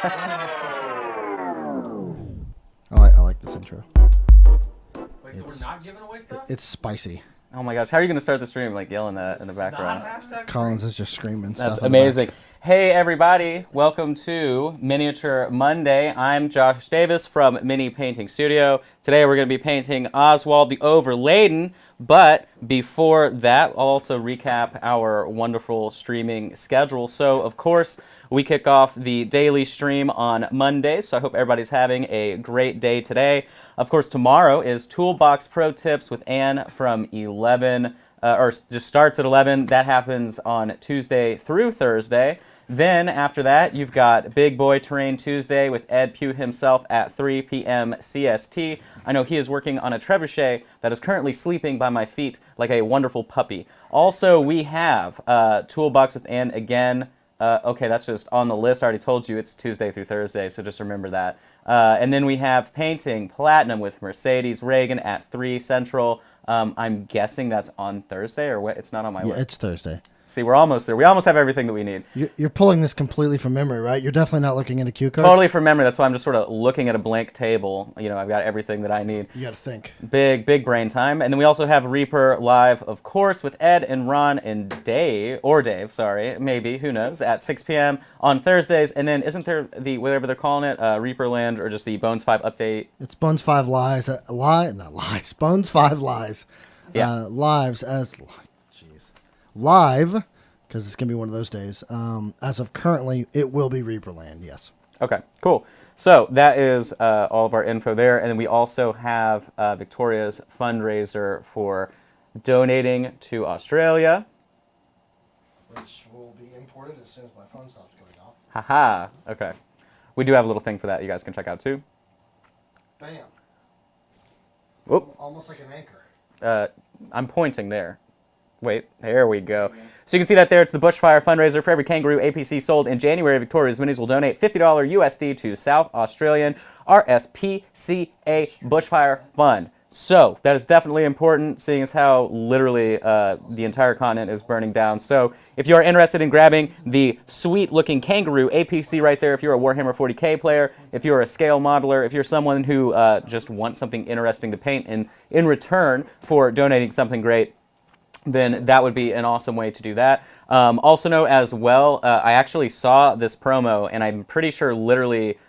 I like this intro. Wait, so we're not giving away stuff? It's spicy. Oh my gosh, how are you going to start the stream like yelling that in the background? Collins is just screaming stuff. That's amazing. Hey everybody, welcome to Miniature Monday. I'm Josh Davis from Mini Painting Studio. Today we're going to be painting Oswald the Overladen, but before that, I'll also recap our wonderful streaming schedule. So, of course, we kick off the daily stream on Monday, so I hope everybody's having a great day today. Of course, tomorrow is Toolbox Pro Tips with Anne from 11, or just starts at 11. That happens on Tuesday through Thursday. Then, after that, you've got Big Boy Terrain Tuesday with Ed Pugh himself at 3 p.m. CST. I know he is working on a trebuchet that is currently sleeping by my feet like a wonderful puppy. Also, we have Toolbox with Ann again. Okay, that's just on the list. I already told you it's Tuesday through Thursday, so just remember that. And then we have Painting Platinum with Mercedes Reagan at 3 Central. I'm guessing that's on Thursday, or what? It's not on my list. Yeah, it's Thursday. See, we're almost there. We almost have everything that we need. You're pulling this completely from memory, right? You're definitely not looking in the cue card? Totally from memory. That's why I'm just sort of looking at a blank table. You know, I've got everything that I need. You got to think. Big brain time. And then we also have Reaper live, of course, with Ed and Ron and Dave, maybe, who knows, at 6 p.m. on Thursdays. And then isn't there the, whatever they're calling it, Reaperland, or just the Bones 5 update? It's Bones 5 Lies. Bones 5 Lies. Yeah. Live, because it's going to be one of those days. As of currently, it will be Reaperland, yes. Okay, cool. So that is all of our info there. And then we also have Victoria's fundraiser for donating to Australia. Which will be imported as soon as my phone stops going off. Haha, okay. We do have a little thing for that you guys can check out too. Bam. Whoop. Almost like an anchor. I'm pointing there. Wait, there we go. So you can see that there. It's the Bushfire fundraiser. For every kangaroo APC sold in January, Victoria's Minis will donate $50 USD to South Australian RSPCA Bushfire Fund. So that is definitely important, seeing as how literally the entire continent is burning down. So if you are interested in grabbing the sweet-looking kangaroo APC right there, if you're a Warhammer 40K player, if you're a scale modeler, if you're someone who just wants something interesting to paint in return for donating something great, then that would be an awesome way to do that. Also know as well, I actually saw this promo, and I'm pretty sure literally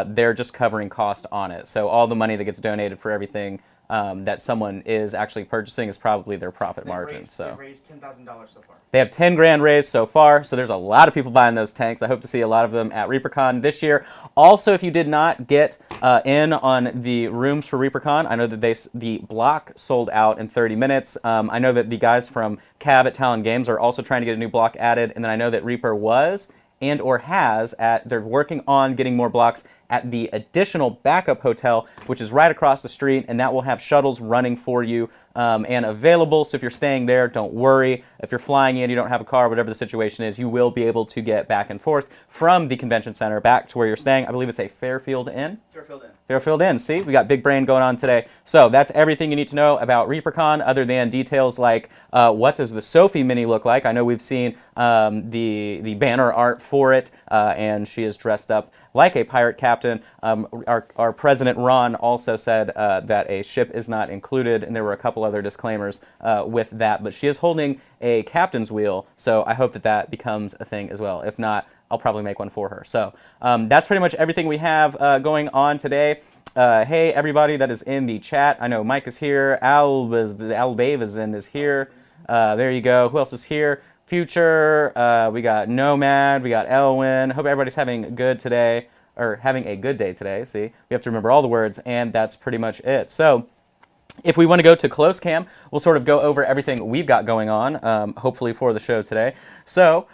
they're just covering cost on it. So all the money that gets donated for everything that someone is actually purchasing is probably their profit margin. They've raised $10,000 so far. They have 10 grand raised so far, so there's a lot of people buying those tanks. I hope to see a lot of them at ReaperCon this year. Also, if you did not get in on the rooms for ReaperCon, I know that the block sold out in 30 minutes. I know that the guys from Cav at Talon Games are also trying to get a new block added, and then I know that Reaper was and or has they're working on getting more blocks at the additional backup hotel, which is right across the street, and that will have shuttles running for you and available. So if you're staying there, don't worry. If you're flying in, you don't have a car, whatever the situation is, you will be able to get back and forth from the convention center back to where you're staying. I believe it's a Fairfield Inn. Fairfield Inn. See, we got big brain going on today. So that's everything you need to know about ReaperCon, other than details like what does the Sophie Mini look like. I know we've seen the banner art for it, and she is dressed up like a pirate captain. Our president, Ron, also said that a ship is not included, and there were a couple other disclaimers with that, but she is holding a captain's wheel, so I hope that that becomes a thing as well. If not, I'll probably make one for her. So that's pretty much everything we have going on today. Hey, everybody that is in the chat. I know Mike is here. Albavazin is here. There you go. Who else is here? Future, we got Nomad, we got Elwin. Hope everybody's having good today, or having a good day today. See, we have to remember all the words, and that's pretty much it. So if we want to go to close cam, we'll sort of go over everything we've got going on, hopefully for the show today. So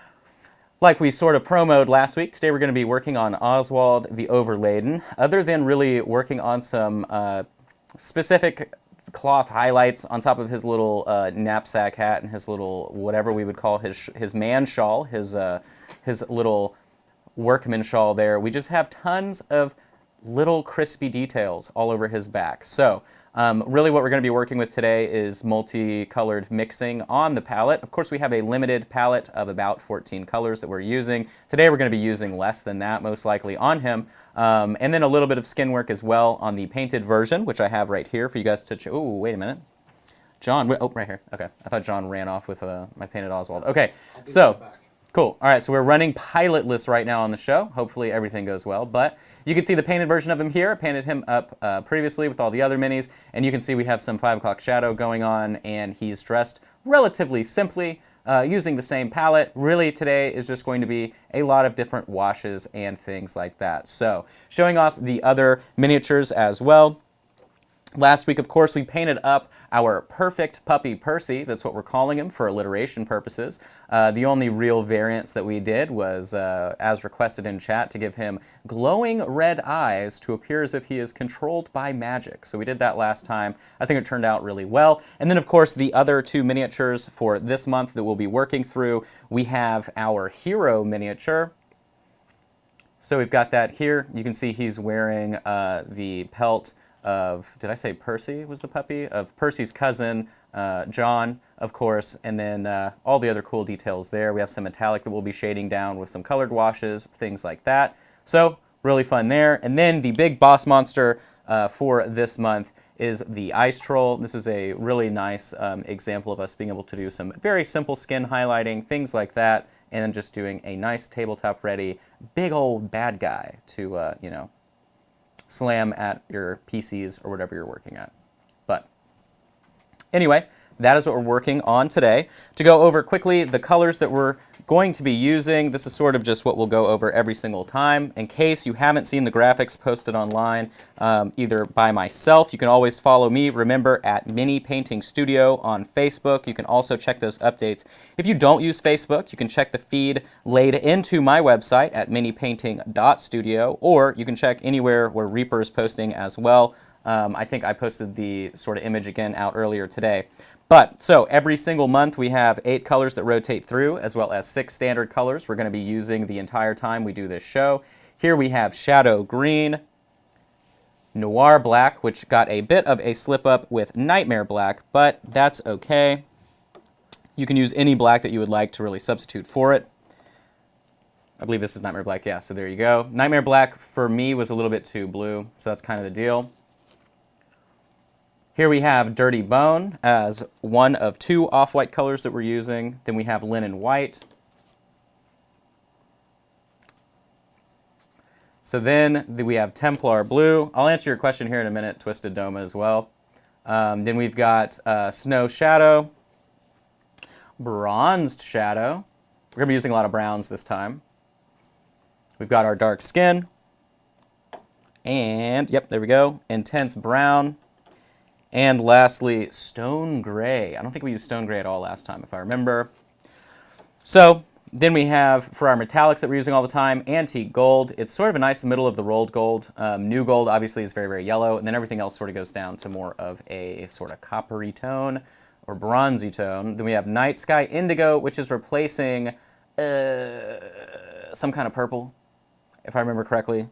like we sort of promoted last week, today we're going to be working on Oswald the Overladen. Other than really working on some specific cloth highlights on top of his little knapsack hat and his little whatever we would call his man shawl, his little workman shawl there. We just have tons of little crispy details all over his back. So Really what we're going to be working with today is multicolored mixing on the palette. Of course, we have a limited palette of about 14 colors that we're using. Today we're going to be using less than that, most likely on him. And then a little bit of skin work as well on the painted version, which I have right here for you guys to... Oh, wait a minute. John, oh, right here. Okay, I thought John ran off with my painted Oswald. Okay, so... Cool. All right, so we're running pilotless right now on the show. Hopefully everything goes well, but you can see the painted version of him here. I painted him up previously with all the other minis, and you can see we have some 5 o'clock shadow going on, and he's dressed relatively simply using the same palette. Really, today is just going to be a lot of different washes and things like that. So, showing off the other miniatures as well. Last week, of course, we painted up our perfect puppy Percy. That's what we're calling him for alliteration purposes. The only real variance that we did was, as requested in chat, to give him glowing red eyes to appear as if he is controlled by magic. So we did that last time. I think it turned out really well. And then, of course, the other 2 miniatures for this month that we'll be working through, we have our hero miniature. So we've got that here. You can see he's wearing the pelt of, did I say Percy was the puppy? Of Percy's cousin, John, of course, and then all the other cool details there. We have some metallic that we'll be shading down with some colored washes, things like that. So, really fun there. And then the big boss monster for this month is the Ice Troll. This is a really nice example of us being able to do some very simple skin highlighting, things like that, and then just doing a nice tabletop ready big old bad guy to, you know, slam at your PCs or whatever you're working at. But anyway, that is what we're working on today. To go over quickly the colors that we're going to be using, this is sort of just what we'll go over every single time. In case you haven't seen the graphics posted online, either by myself, you can always follow me, remember, at Mini Painting Studio on Facebook. You can also check those updates. If you don't use Facebook, you can check the feed laid into my website at minipainting.studio, or you can check anywhere where Reaper is posting as well. I think I posted the sort of image again out earlier today. But, so every single month we have 8 colors that rotate through, as well as 6 standard colors we're going to be using the entire time we do this show. Here we have Shadow Green, Noir Black, which got a bit of a slip up with Nightmare Black, but that's okay. You can use any black that you would like to really substitute for it. I believe this is Nightmare Black, yeah, so there you go. Nightmare Black for me was a little bit too blue, so that's kind of the deal. Here we have Dirty Bone as one of 2 off-white colors that we're using. Then we have Linen White. So then we have Templar Blue. I'll answer your question here in a minute, Twisted Doma as well. Then we've got Snow Shadow, Bronzed Shadow. We're going to be using a lot of browns this time. We've got our Dark Skin. And, yep, there we go, Intense Brown. And lastly, Stone Gray. I don't think we used Stone Gray at all last time, if I remember. So then we have, for our metallics that we're using all the time, Antique Gold. It's sort of a nice middle of the rolled gold. New Gold, obviously, is very, very yellow. And then everything else sort of goes down to more of a sort of coppery tone or bronzy tone. Then we have Night Sky Indigo, which is replacing some kind of purple, if I remember correctly.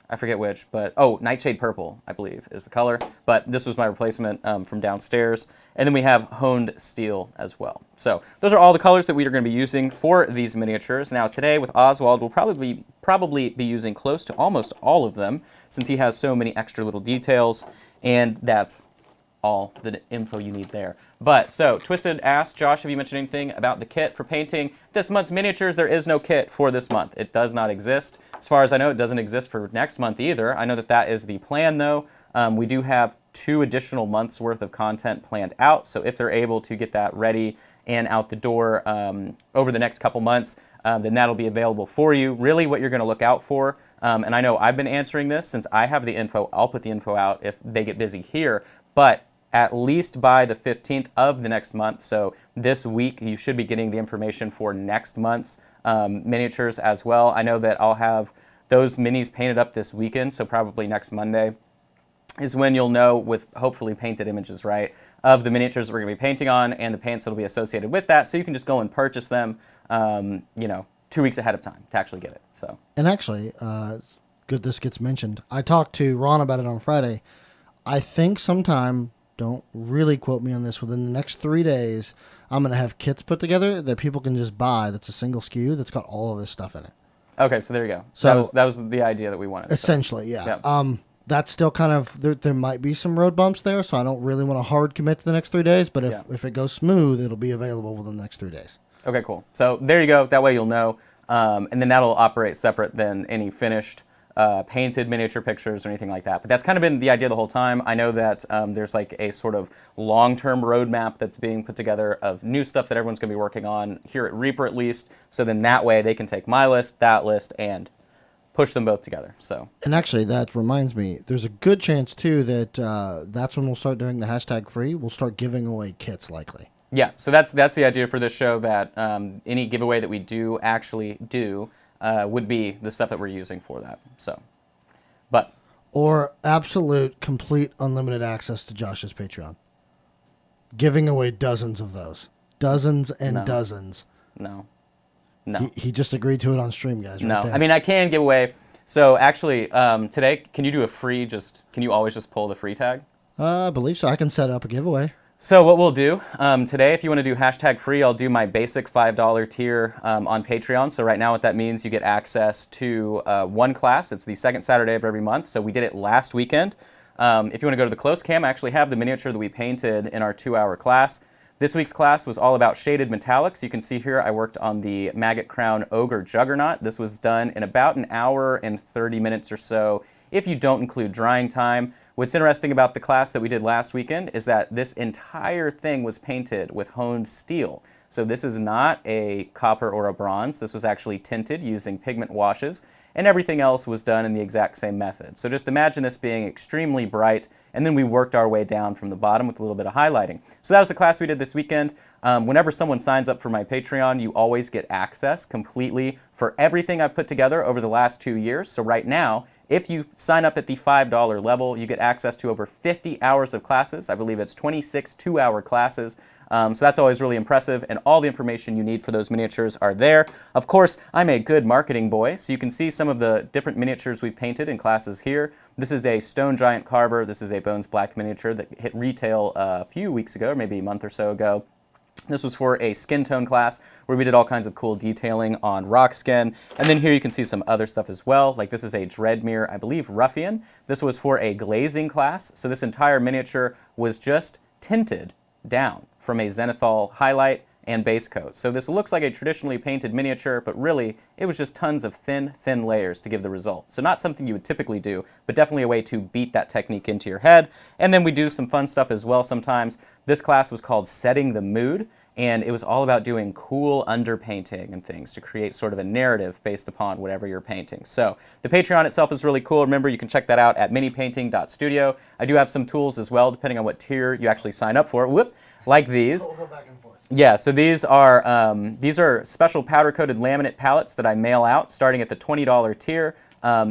I forget which, but, oh, Nightshade Purple, I believe, is the color. But this was my replacement from downstairs. And then we have Honed Steel as well. So those are all the colors that we are going to be using for these miniatures. Now today with Oswald, we'll probably be using close to almost all of them, since he has so many extra little details. And that's all the info you need there. But, so, Twisted asked, Josh, have you mentioned anything about the kit for painting this month's miniatures? There is no kit for this month. It does not exist. As far as I know, it doesn't exist for next month either. I know that that is the plan, though. We do have 2 additional months' worth of content planned out, so if they're able to get that ready and out the door over the next couple months, then that'll be available for you. Really, what you're going to look out for, and I know I've been answering this, since I have the info, I'll put the info out if they get busy here, but at least by the 15th of the next month. So this week, you should be getting the information for next month's miniatures as well. I know that I'll have those minis painted up this weekend, so probably next Monday is when you'll know, with hopefully painted images, right, of the miniatures we're going to be painting on and the paints that will be associated with that. So you can just go and purchase them, you know, 2 weeks ahead of time to actually get it. So. And actually, good this gets mentioned. I talked to Ron about it on Friday. I think sometime, don't really quote me on this, within the next 3 days, I'm going to have kits put together that people can just buy that's a single SKU that's got all of this stuff in it. Okay, so there you go. So that was the idea that we wanted. Essentially, yeah. Yeah. That's still kind of, there might be some road bumps there, so I don't really want to hard commit to the next 3 days, but if it goes smooth, it'll be available within the next 3 days. Okay, cool. So there you go. That way you'll know. And then that'll operate separate than any finished painted miniature pictures or anything like that. But that's kind of been the idea the whole time. I know that there's like a sort of long-term roadmap that's being put together of new stuff that everyone's going to be working on here at Reaper at least. So then that way they can take my list, that list, and push them both together. So. And actually, that reminds me, there's a good chance too that that's when we'll start doing the hashtag free. We'll start giving away kits likely. Yeah, so that's the idea for this show, that any giveaway that we do actually do would be the stuff that we're using for that. So, but or absolute, complete, unlimited access to Josh's Patreon. Giving away dozens of those. Dozens and dozens. No. He just agreed to it on stream, guys. Right there. I mean, I can give away. So actually, today, can you do a free, can you always just pull the free tag? I believe so. I can set up a giveaway. So what we'll do today, if you want to do hashtag free, I'll do my basic $5 tier on Patreon. So right now what that means, you get access to one class. It's the second Saturday of every month. So we did it last weekend. If you want to go to the close cam, I actually have the miniature that we painted in our 2-hour class. This week's class was all about shaded metallics. You can see here I worked on the Maggot Crown Ogre Juggernaut. This was done in about an hour and 30 minutes or so, if you don't include drying time. What's interesting about the class that we did last weekend is that this entire thing was painted with honed steel. So this is not a copper or a bronze. This was actually tinted using pigment washes, and everything else was done in the exact same method. So just imagine this being extremely bright, and then we worked our way down from the bottom with a little bit of highlighting. So that was the class we did this weekend. Whenever someone signs up for my Patreon, you always get access completely for everything I've put together over the last 2 years. So right now, if you sign up at the $5 level, you get access to over 50 hours of classes. I believe it's 26 2-hour classes. So that's always really impressive, and all the information you need for those miniatures are there. Of course, I'm a good marketing boy, so you can see some of the different miniatures we've painted in classes here. This is a Stone Giant Carver. This is a Bones Black miniature that hit retail a few weeks ago, maybe a month or so ago. This was for a skin tone class where we did all kinds of cool detailing on rock skin. And then here you can see some other stuff as well. Like this is a Dreadmere, I believe, Ruffian. This was for a glazing class. So this entire miniature was just tinted down from a zenithal highlight and base coat. So this looks like a traditionally painted miniature, but really it was just tons of thin layers to give the result. So not something you would typically do, but definitely a way to beat that technique into your head. And then we do some fun stuff as well sometimes. This class was called Setting the Mood, and it was all about doing cool underpainting and things to create sort of a narrative based upon whatever you're painting. So the Patreon itself is really cool. Remember, you can check that out at minipainting.studio. I do have some tools as well, depending on what tier you actually sign up for. Whoop, like these. We'll go back and forth. Yeah, so these are special powder-coated laminate palettes that I mail out starting at the $20 tier.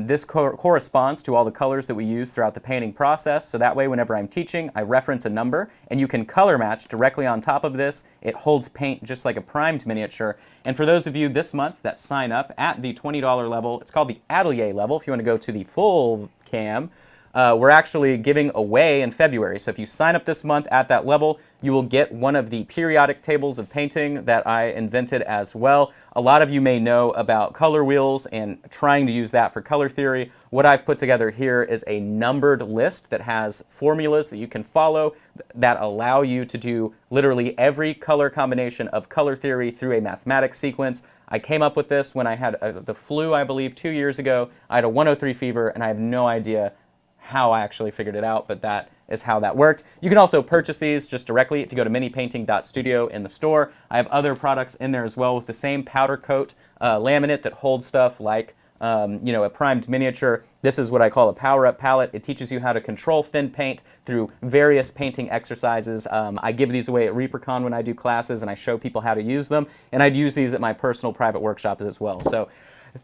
This corresponds to all the colors that we use throughout the painting process, so that way whenever I'm teaching, I reference a number, and you can color match directly on top of this. It holds paint just like a primed miniature. And for those of you this month that sign up at the $20 level, it's called the Atelier level, if you want to go to the full cam, we're actually giving away in February. So if you sign up this month at that level, you will get one of the periodic tables of painting that I invented as well. A lot of you may know about color wheels and trying to use that for color theory. What I've put together here is a numbered list that has formulas that you can follow that allow you to do literally every color combination of color theory through a mathematics sequence. I came up with this when I had the flu, I believe, 2 years ago. I had a 103 fever, and I have no idea how I actually figured it out, but that is how that worked. You can also purchase these just directly if you go to minipainting.studio in the store. I have other products in there as well with the same powder coat laminate that holds stuff like a primed miniature. This is what I call a power-up palette. It teaches you how to control thin paint through various painting exercises. I give these away at ReaperCon when I do classes, and I show people how to use them, and I'd use these at my personal private workshops as well. So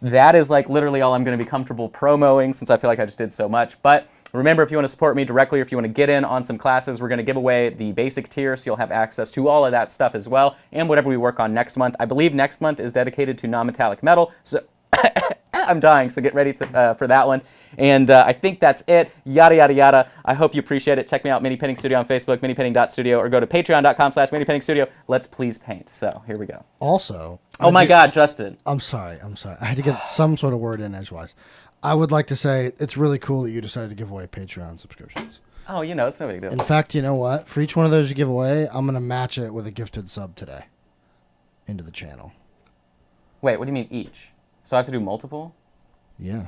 that is like literally all I'm going to be comfortable promoting since I feel like I just did so much. But remember, if you want to support me directly or if you want to get in on some classes, we're going to give away the basic tier, so you'll have access to all of that stuff as well, and whatever we work on next month. I believe next month is dedicated to non-metallic metal, so I'm dying, so get ready for that one. And I think that's it. Yada, yada, yada. I hope you appreciate it. Check me out, Mini Painting Studio on Facebook, minipainting.studio, or go to patreon.com/minipaintingstudio. Let's please paint. So here we go. Also, oh my God, Justin. I'm sorry. I had to get some sort of word in edgewise. I would like to say it's really cool that you decided to give away Patreon subscriptions. Oh, you know, it's no big deal. In fact, you know what? For each one of those you give away, I'm going to match it with a gifted sub today into the channel. Wait, what do you mean each? So I have to do multiple? Yeah.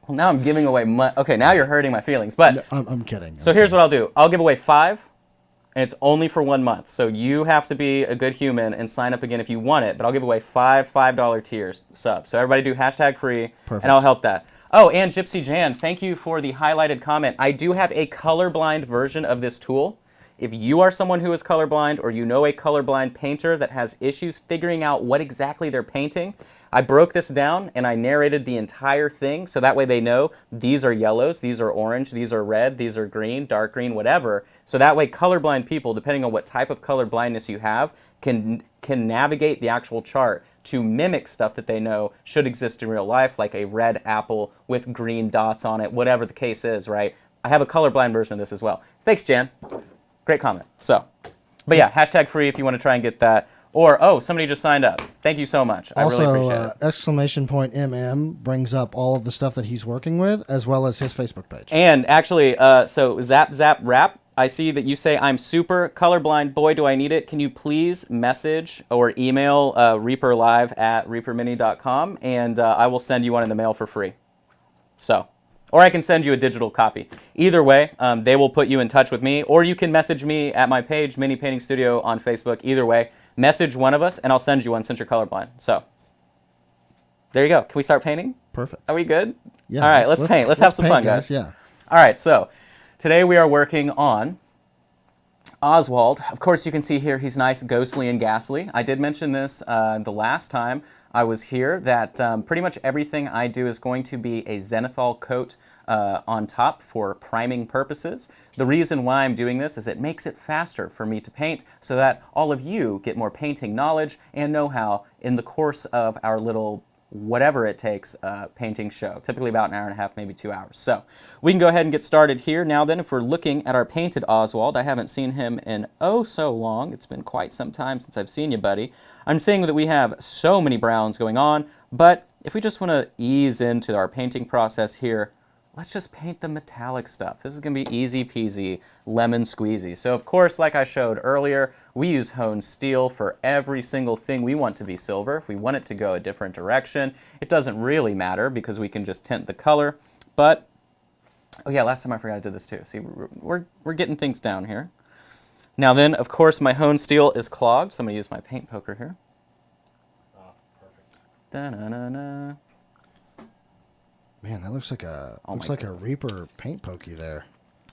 Well, now I'm giving away okay, now you're hurting my feelings. But No, I'm kidding. So here's what I'll do. I'll give away 5, and it's only for 1 month. So you have to be a good human and sign up again if you want it. But I'll give away 5 $5 tiers subs. So everybody do #free, Perfect. and I'll help that. Oh, and Gypsy Jan, thank you for the highlighted comment. I do have a colorblind version of this tool. If you are someone who is colorblind, or you know a colorblind painter that has issues figuring out what exactly they're painting, I broke this down and I narrated the entire thing so that way they know these are yellows, these are orange, these are red, these are green, dark green, whatever. So that way colorblind people, depending on what type of color blindness you have, can navigate the actual chart to mimic stuff that they know should exist in real life, like a red apple with green dots on it, whatever the case is, right? I have a colorblind version of this as well. Thanks, Jan. Great comment. So, but yeah, #free if you want to try and get that. Or, oh, somebody just signed up. Thank you so much. I really appreciate it. Exclamation point MM brings up all of the stuff that he's working with, as well as his Facebook page. And actually, so Zap Zap Rap, I see that you say, I'm super colorblind. Boy, do I need it. Can you please message or email reaperlive@reapermini.com, and I will send you one in the mail for free. So, or I can send you a digital copy. Either way, they will put you in touch with me, or you can message me at my page, Mini Painting Studio on Facebook. Either way, message one of us, and I'll send you one since you're colorblind. So, there you go. Can we start painting? Perfect. Are we good? Yeah. All right, let's paint. Let's have some fun, guys. Yeah. All right, so today we are working on Oswald. Of course, you can see here he's nice, ghostly, and ghastly. I did mention this the last time I was here, that pretty much everything I do is going to be a zenithal coat on top for priming purposes. The reason why I'm doing this is it makes it faster for me to paint so that all of you get more painting knowledge and know-how in the course of our little whatever it takes painting show, typically about an hour and a half, maybe 2 hours. So we can go ahead and get started here. Now then, if we're looking at our painted Oswald, I haven't seen him in oh so long. It's been quite some time since I've seen you, buddy. I'm saying that we have so many browns going on, but if we just want to ease into our painting process here, let's just paint the metallic stuff. This is going to be easy peasy, lemon squeezy. So of course, like I showed earlier, we use honed steel for every single thing we want to be silver. If we want it to go a different direction, it doesn't really matter because we can just tint the color. But, oh yeah, last time I forgot I did this too. See, we're getting things down here. Now then, of course, my honed steel is clogged, so I'm going to use my paint poker here. Perfect. Da-na-na-na. Man, that looks like a Reaper paint pokey there.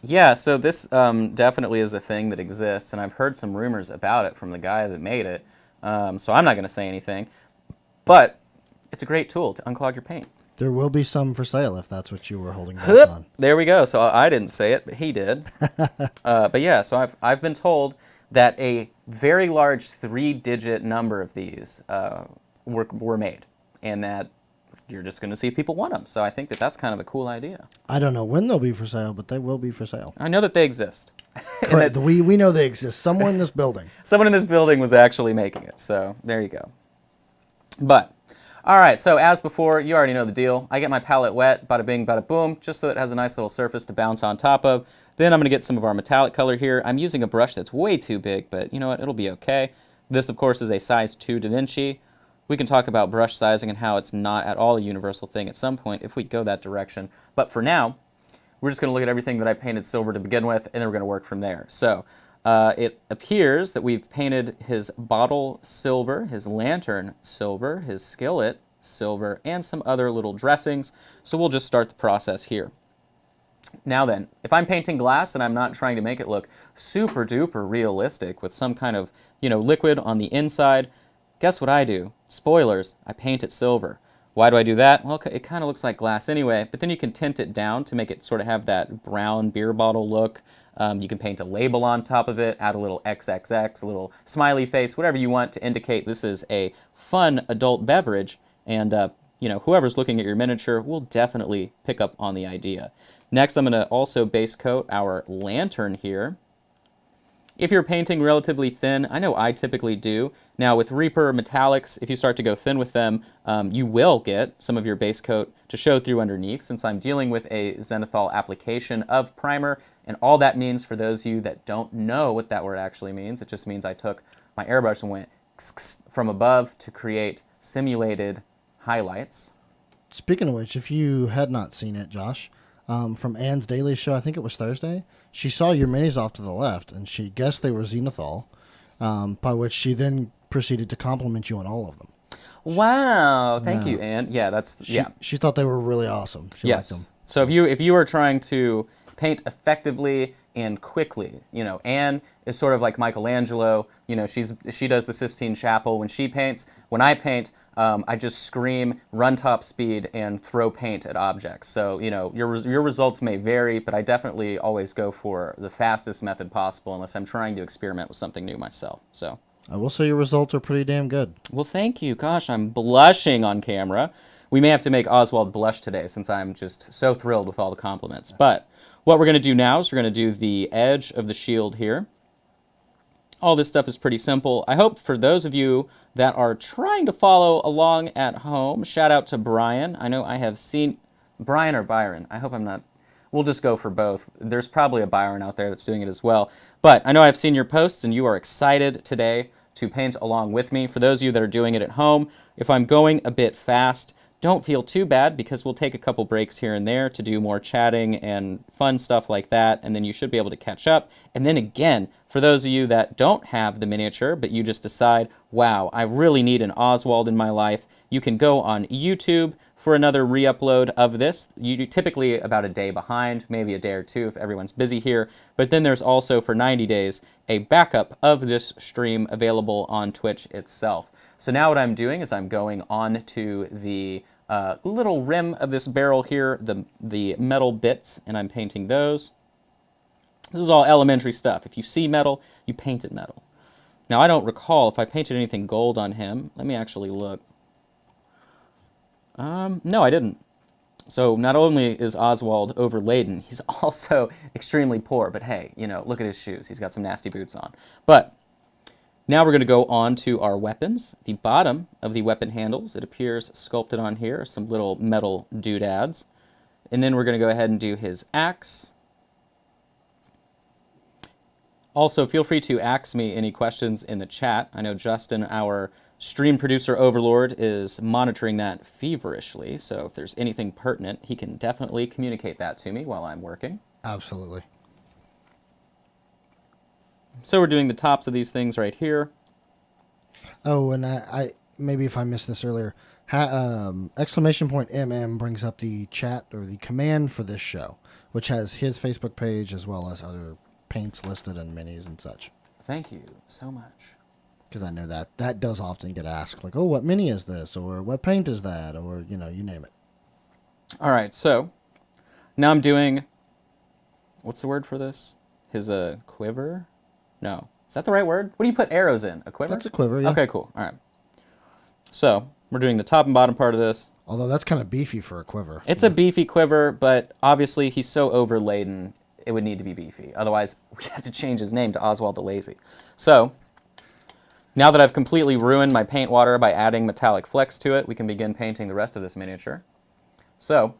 Yeah, so this definitely is a thing that exists, and I've heard some rumors about it from the guy that made it, so I'm not going to say anything. But it's a great tool to unclog your paint. There will be some for sale if that's what you were holding back on. There we go. So I didn't say it, but he did. But yeah, so I've been told that a very large 3-digit number of these were made, and that you're just going to see people want them. So I think that that's kind of a cool idea. I don't know when they'll be for sale, but they will be for sale. I know that they exist. Correct. We know they exist. Somewhere in this building. Someone in this building was actually making it. So there you go. But, all right. So as before, you already know the deal. I get my palette wet, bada bing, bada boom, just so it has a nice little surface to bounce on top of. Then I'm going to get some of our metallic color here. I'm using a brush that's way too big, but you know what? It'll be okay. This, of course, is a size 2 Da Vinci. We can talk about brush sizing and how it's not at all a universal thing at some point if we go that direction. But for now, we're just going to look at everything that I painted silver to begin with, and then we're going to work from there. So it appears that we've painted his bottle silver, his lantern silver, his skillet silver, and some other little dressings. So we'll just start the process here. Now then, if I'm painting glass and I'm not trying to make it look super duper realistic with some kind of, liquid on the inside, guess what I do? Spoilers, I paint it silver. Why do I do that? Well, it kind of looks like glass anyway, but then you can tint it down to make it sort of have that brown beer bottle look. You can paint a label on top of it, add a little XXX, a little smiley face, whatever you want to indicate this is a fun adult beverage, and you know, whoever's looking at your miniature will definitely pick up on the idea. Next, I'm going to also base coat our lantern here. If you're painting relatively thin, I know I typically do. Now with Reaper metallics, if you start to go thin with them, you will get some of your base coat to show through underneath, since I'm dealing with a zenithal application of primer. And all that means, for those of you that don't know what that word actually means, it just means I took my airbrush and went from above to create simulated highlights. Speaking of which, if you had not seen it, Josh, from Anne's Daily Show, I think it was Thursday, she saw your minis off to the left, and she guessed they were zenithal, by which she then proceeded to compliment you on all of them. Wow, thank you, Anne. Yeah, that's She thought they were really awesome. She liked them. So if you are trying to paint effectively and quickly, you know, Anne is sort of like Michelangelo. You know, she does the Sistine Chapel when she paints. When I paint, I just scream, run top speed, and throw paint at objects. So, you know, your results may vary, but I definitely always go for the fastest method possible unless I'm trying to experiment with something new myself. So I will say your results are pretty damn good. Well, thank you. Gosh, I'm blushing on camera. We may have to make Oswald blush today since I'm just so thrilled with all the compliments. But what we're going to do now is we're going to do the edge of the shield here. All this stuff is pretty simple. I hope for those of you that are trying to follow along at home, shout out to Brian. I know I have seen Brian or Byron. I hope I'm not. We'll just go for both. There's probably a Byron out there that's doing it as well. But I know I've seen your posts and you are excited today to paint along with me. For those of you that are doing it at home, if I'm going a bit fast, don't feel too bad because we'll take a couple breaks here and there to do more chatting and fun stuff like that, and then you should be able to catch up. And then again, for those of you that don't have the miniature, but you just decide, wow, I really need an Oswald in my life, you can go on YouTube for another re-upload of this. You do typically about a day behind, maybe a day or two if everyone's busy here. But then there's also, for 90 days, a backup of this stream available on Twitch itself. So now what I'm doing is I'm going on to the little rim of this barrel here, the metal bits, and I'm painting those. This is all elementary stuff. If you see metal, you paint it metal. Now I don't recall if I painted anything gold on him. Let me actually look. No, I didn't. So not only is Oswald overladen, he's also extremely poor. But hey, you know, look at his shoes. He's got some nasty boots on. But now we're going to go on to our weapons. The bottom of the weapon handles, it appears sculpted on here, some little metal doodads. And then we're going to go ahead and do his axe. Also, feel free to ask me any questions in the chat. I know Justin, our stream producer Overlord, is monitoring that feverishly. So if there's anything pertinent, he can definitely communicate that to me while I'm working. Absolutely. So we're doing the tops of these things right here. Oh, and I maybe if I missed this earlier, exclamation point MM brings up the chat or the command for this show, which has his Facebook page as well as other paints listed and minis and such. Thank you so much. Because I know that does often get asked, like, oh, what mini is this? Or what paint is that? Or, you know, you name it. All right, so now I'm doing, what's the word for this? His quiver? No. Is that the right word? What do you put arrows in? A quiver? That's a quiver, yeah. Okay, cool. All right. So we're doing the top and bottom part of this. Although that's kind of beefy for a quiver. It's a beefy quiver, but obviously he's so overladen, it would need to be beefy. Otherwise, we have to change his name to Oswald the Lazy. So now that I've completely ruined my paint water by adding metallic flecks to it, we can begin painting the rest of this miniature. So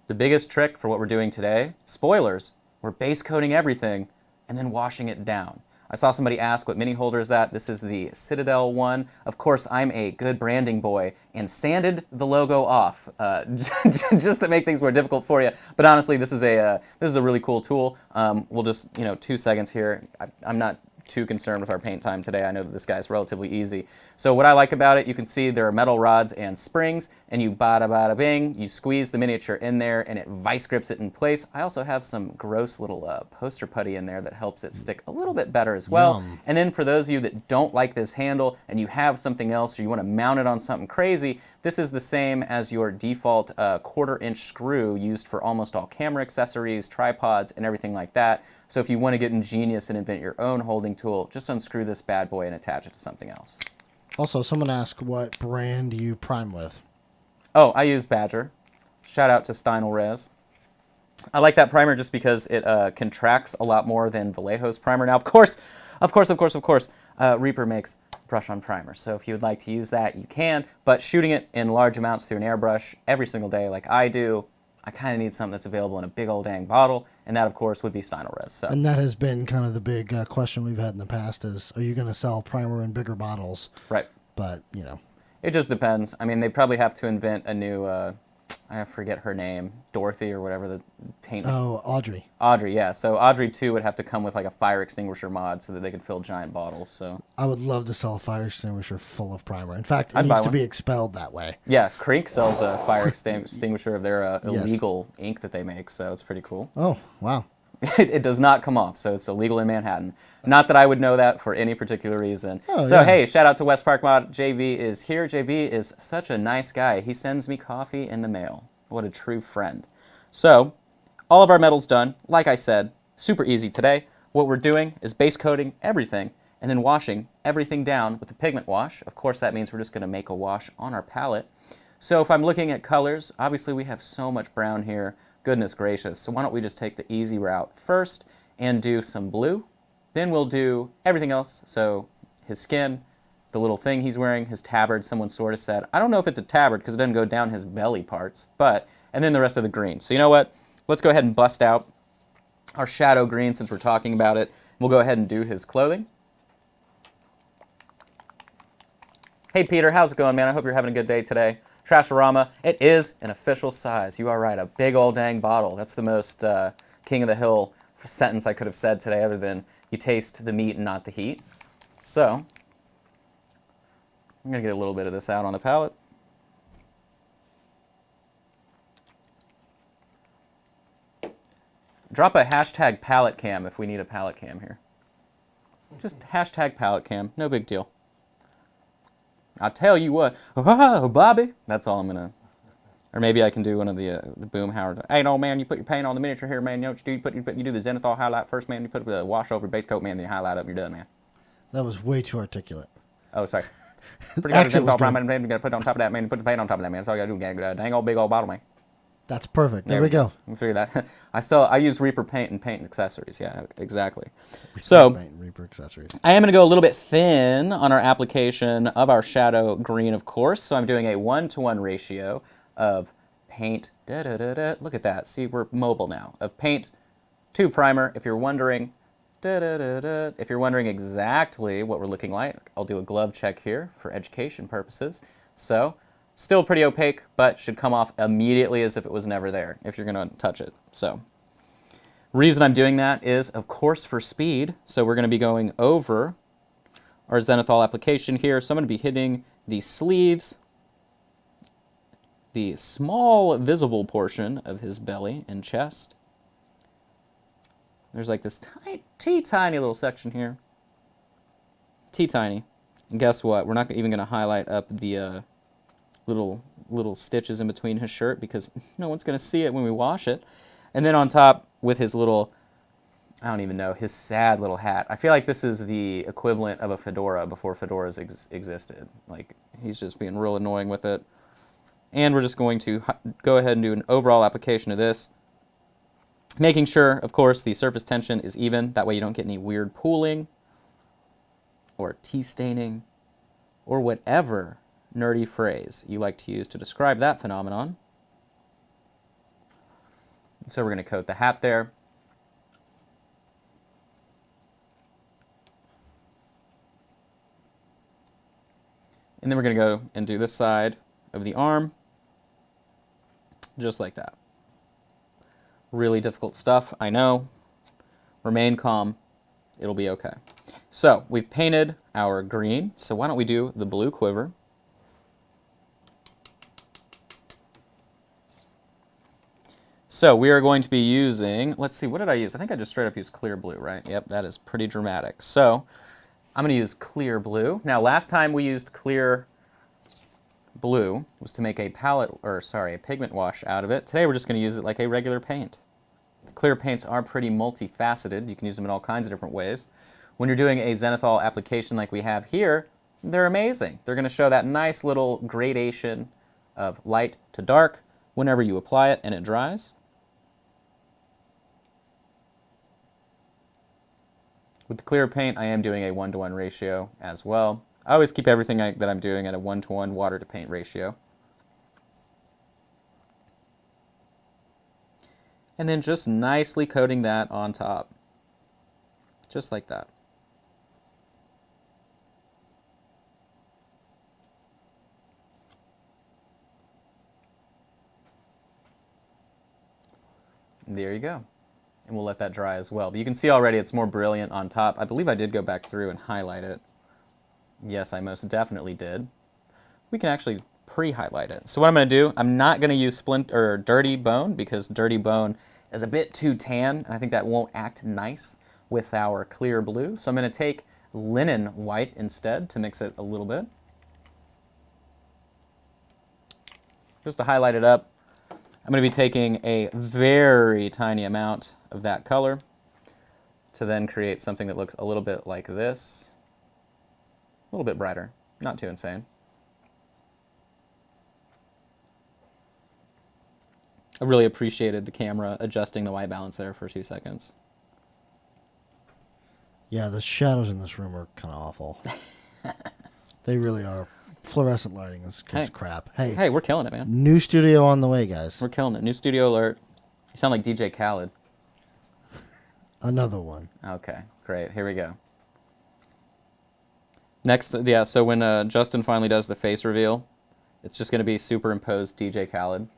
the biggest trick for what we're doing today, spoilers, we're base coating everything and then washing it down. I saw somebody ask what mini holder is that. This is the Citadel one. Of course, I'm a good branding boy and sanded the logo off just to make things more difficult for you. But honestly, this is a really cool tool. We'll just, 2 seconds here. I'm not too concerned with our paint time today. I know that this guy's relatively easy. So what I like about it, you can see there are metal rods and springs, and you bada bada bing, you squeeze the miniature in there and it vice grips it in place. I also have some gross little poster putty in there that helps it stick a little bit better as well. Yum. And then for those of you that don't like this handle and you have something else or you want to mount it on something crazy, this is the same as your default 1/4 inch screw used for almost all camera accessories, tripods, and everything like that. So if you want to get ingenious and invent your own holding tool, just unscrew this bad boy and attach it to something else. Also, someone asked what brand you prime with. Oh, I use Badger. Shout out to Steinelrez. I like that primer just because it contracts a lot more than Vallejo's primer. Now, of course, Reaper makes brush-on primer. So if you would like to use that, you can. But shooting it in large amounts through an airbrush every single day like I do, I kind of need something that's available in a big old dang bottle. And that, of course, would be Steinelrez. So. And that has been kind of the big question we've had in the past is, are you going to sell primer in bigger bottles? Right. But, you know. It just depends. I mean, they probably have to invent a new, I forget her name, Dorothy or whatever the paint. Oh, Audrey. Audrey, yeah. So Audrey, too, would have to come with like a fire extinguisher mod so that they could fill giant bottles. So I would love to sell a fire extinguisher full of primer. In fact, it I'd buy needs to one. be expelled that way. Yeah, Creek sells a fire extinguisher of their illegal ink that they make, so it's pretty cool. Oh, wow. It does not come off, so it's illegal in Manhattan. Not that I would know that for any particular reason. Oh, so, yeah. hey, shout out to West Park Mod. JV is here. JV is such a nice guy. He sends me coffee in the mail. What a true friend. So, all of our metals done. Like I said, super easy today. What we're doing is base coating everything and then washing everything down with the pigment wash. Of course, that means we're just going to make a wash on our palette. So if I'm looking at colors, obviously we have so much brown here. Goodness gracious. So why don't we just take the easy route first and do some blue. Then we'll do everything else. So his skin, the little thing he's wearing, his tabard, someone sort of said. I don't know if it's a tabard because it doesn't go down his belly parts, and then the rest of the green. So you know what? Let's go ahead and bust out our shadow green since we're talking about it. We'll go ahead and do his clothing. Hey Peter, how's it going, man? I hope you're having a good day today. Trashorama, it is an official size. You are right, a big old dang bottle. That's the most king of the hill sentence I could have said today other than you taste the meat and not the heat. So, I'm going to get a little bit of this out on the palette. Drop a hashtag palette cam if we need a palette cam here. Just hashtag palette cam, no big deal. I'll tell you what, oh, Bobby. That's all I'm gonna. Or maybe I can do one of the Boom Howard. Hey, no man, you put your paint on the miniature here, man. You know what you do? You do the zenithal highlight first, man. You put the wash over base coat, man. Then you highlight up, and you're done, man. That was way too articulate. Oh, sorry. Pretty Actually, good zenithal primer, man. You gotta put it on top of that, man. You put the paint on top of that, man. That's all you gotta do. Dang old big old bottle, man. That's perfect. There we go. We figured that. I use Reaper paint and paint accessories. Yeah, exactly. So Reaper accessories. I am going to go a little bit thin on our application of our shadow green, of course. So I'm doing a 1-to-1 ratio of paint. Look at that. See, we're mobile now. Of paint to primer. If you're wondering, if you're wondering exactly what we're looking like, I'll do a glove check here for education purposes. So. Still pretty opaque, but should come off immediately as if it was never there if you're going to touch it. So, reason I'm doing that is, of course, for speed. So we're going to be going over our zenithal application here. So I'm going to be hitting the sleeves, the small visible portion of his belly and chest. There's like this tiny little section here. Tiny. And guess what? We're not even going to highlight up the... little stitches in between his shirt because no one's going to see it when we wash it. And then on top with his little, I don't even know, his sad little hat. I feel like this is the equivalent of a fedora before fedoras existed. Like, he's just being real annoying with it. And we're just going to go ahead and do an overall application of this. Making sure, of course, the surface tension is even. That way you don't get any weird pooling or tea staining or whatever nerdy phrase you like to use to describe that phenomenon. So we're going to coat the hat there. And then we're going to go and do this side of the arm, just like that. Really difficult stuff, I know. Remain calm. It'll be okay. So we've painted our green, so why don't we do the blue quiver. So we are going to be using, let's see, what did I use? I think I just straight up used clear blue, right? Yep, that is pretty dramatic. So I'm going to use clear blue. Now, last time we used clear blue was to make a a pigment wash out of it. Today we're just going to use it like a regular paint. The clear paints are pretty multifaceted. You can use them in all kinds of different ways. When you're doing a zenithal application like we have here, they're amazing. They're going to show that nice little gradation of light to dark whenever you apply it and it dries. With the clear paint, I am doing a 1-to-1 ratio as well. I always keep everything that I'm doing at a 1-to-1 water to paint ratio. And then just nicely coating that on top. Just like that. There you go. And we'll let that dry as well. But you can see already it's more brilliant on top. I believe I did go back through and highlight it. Yes, I most definitely did. We can actually pre-highlight it. So what I'm going to do, I'm not going to use dirty bone because dirty bone is a bit too tan, and I think that won't act nice with our clear blue. So I'm going to take linen white instead to mix it a little bit. Just to highlight it up, I'm going to be taking a very tiny amount of that color to then create something that looks a little bit like this. A little bit brighter, not too insane. I really appreciated the camera adjusting the white balance there for 2 seconds. Yeah, the shadows in this room are kind of awful. They really are. Fluorescent lighting is crap. Hey, we're killing it, man. New studio on the way, guys. We're killing it. New studio alert. You sound like DJ Khaled. Another one. Okay, great. Here we go. Next, yeah, so when Justin finally does the face reveal, it's just going to be superimposed DJ Khaled.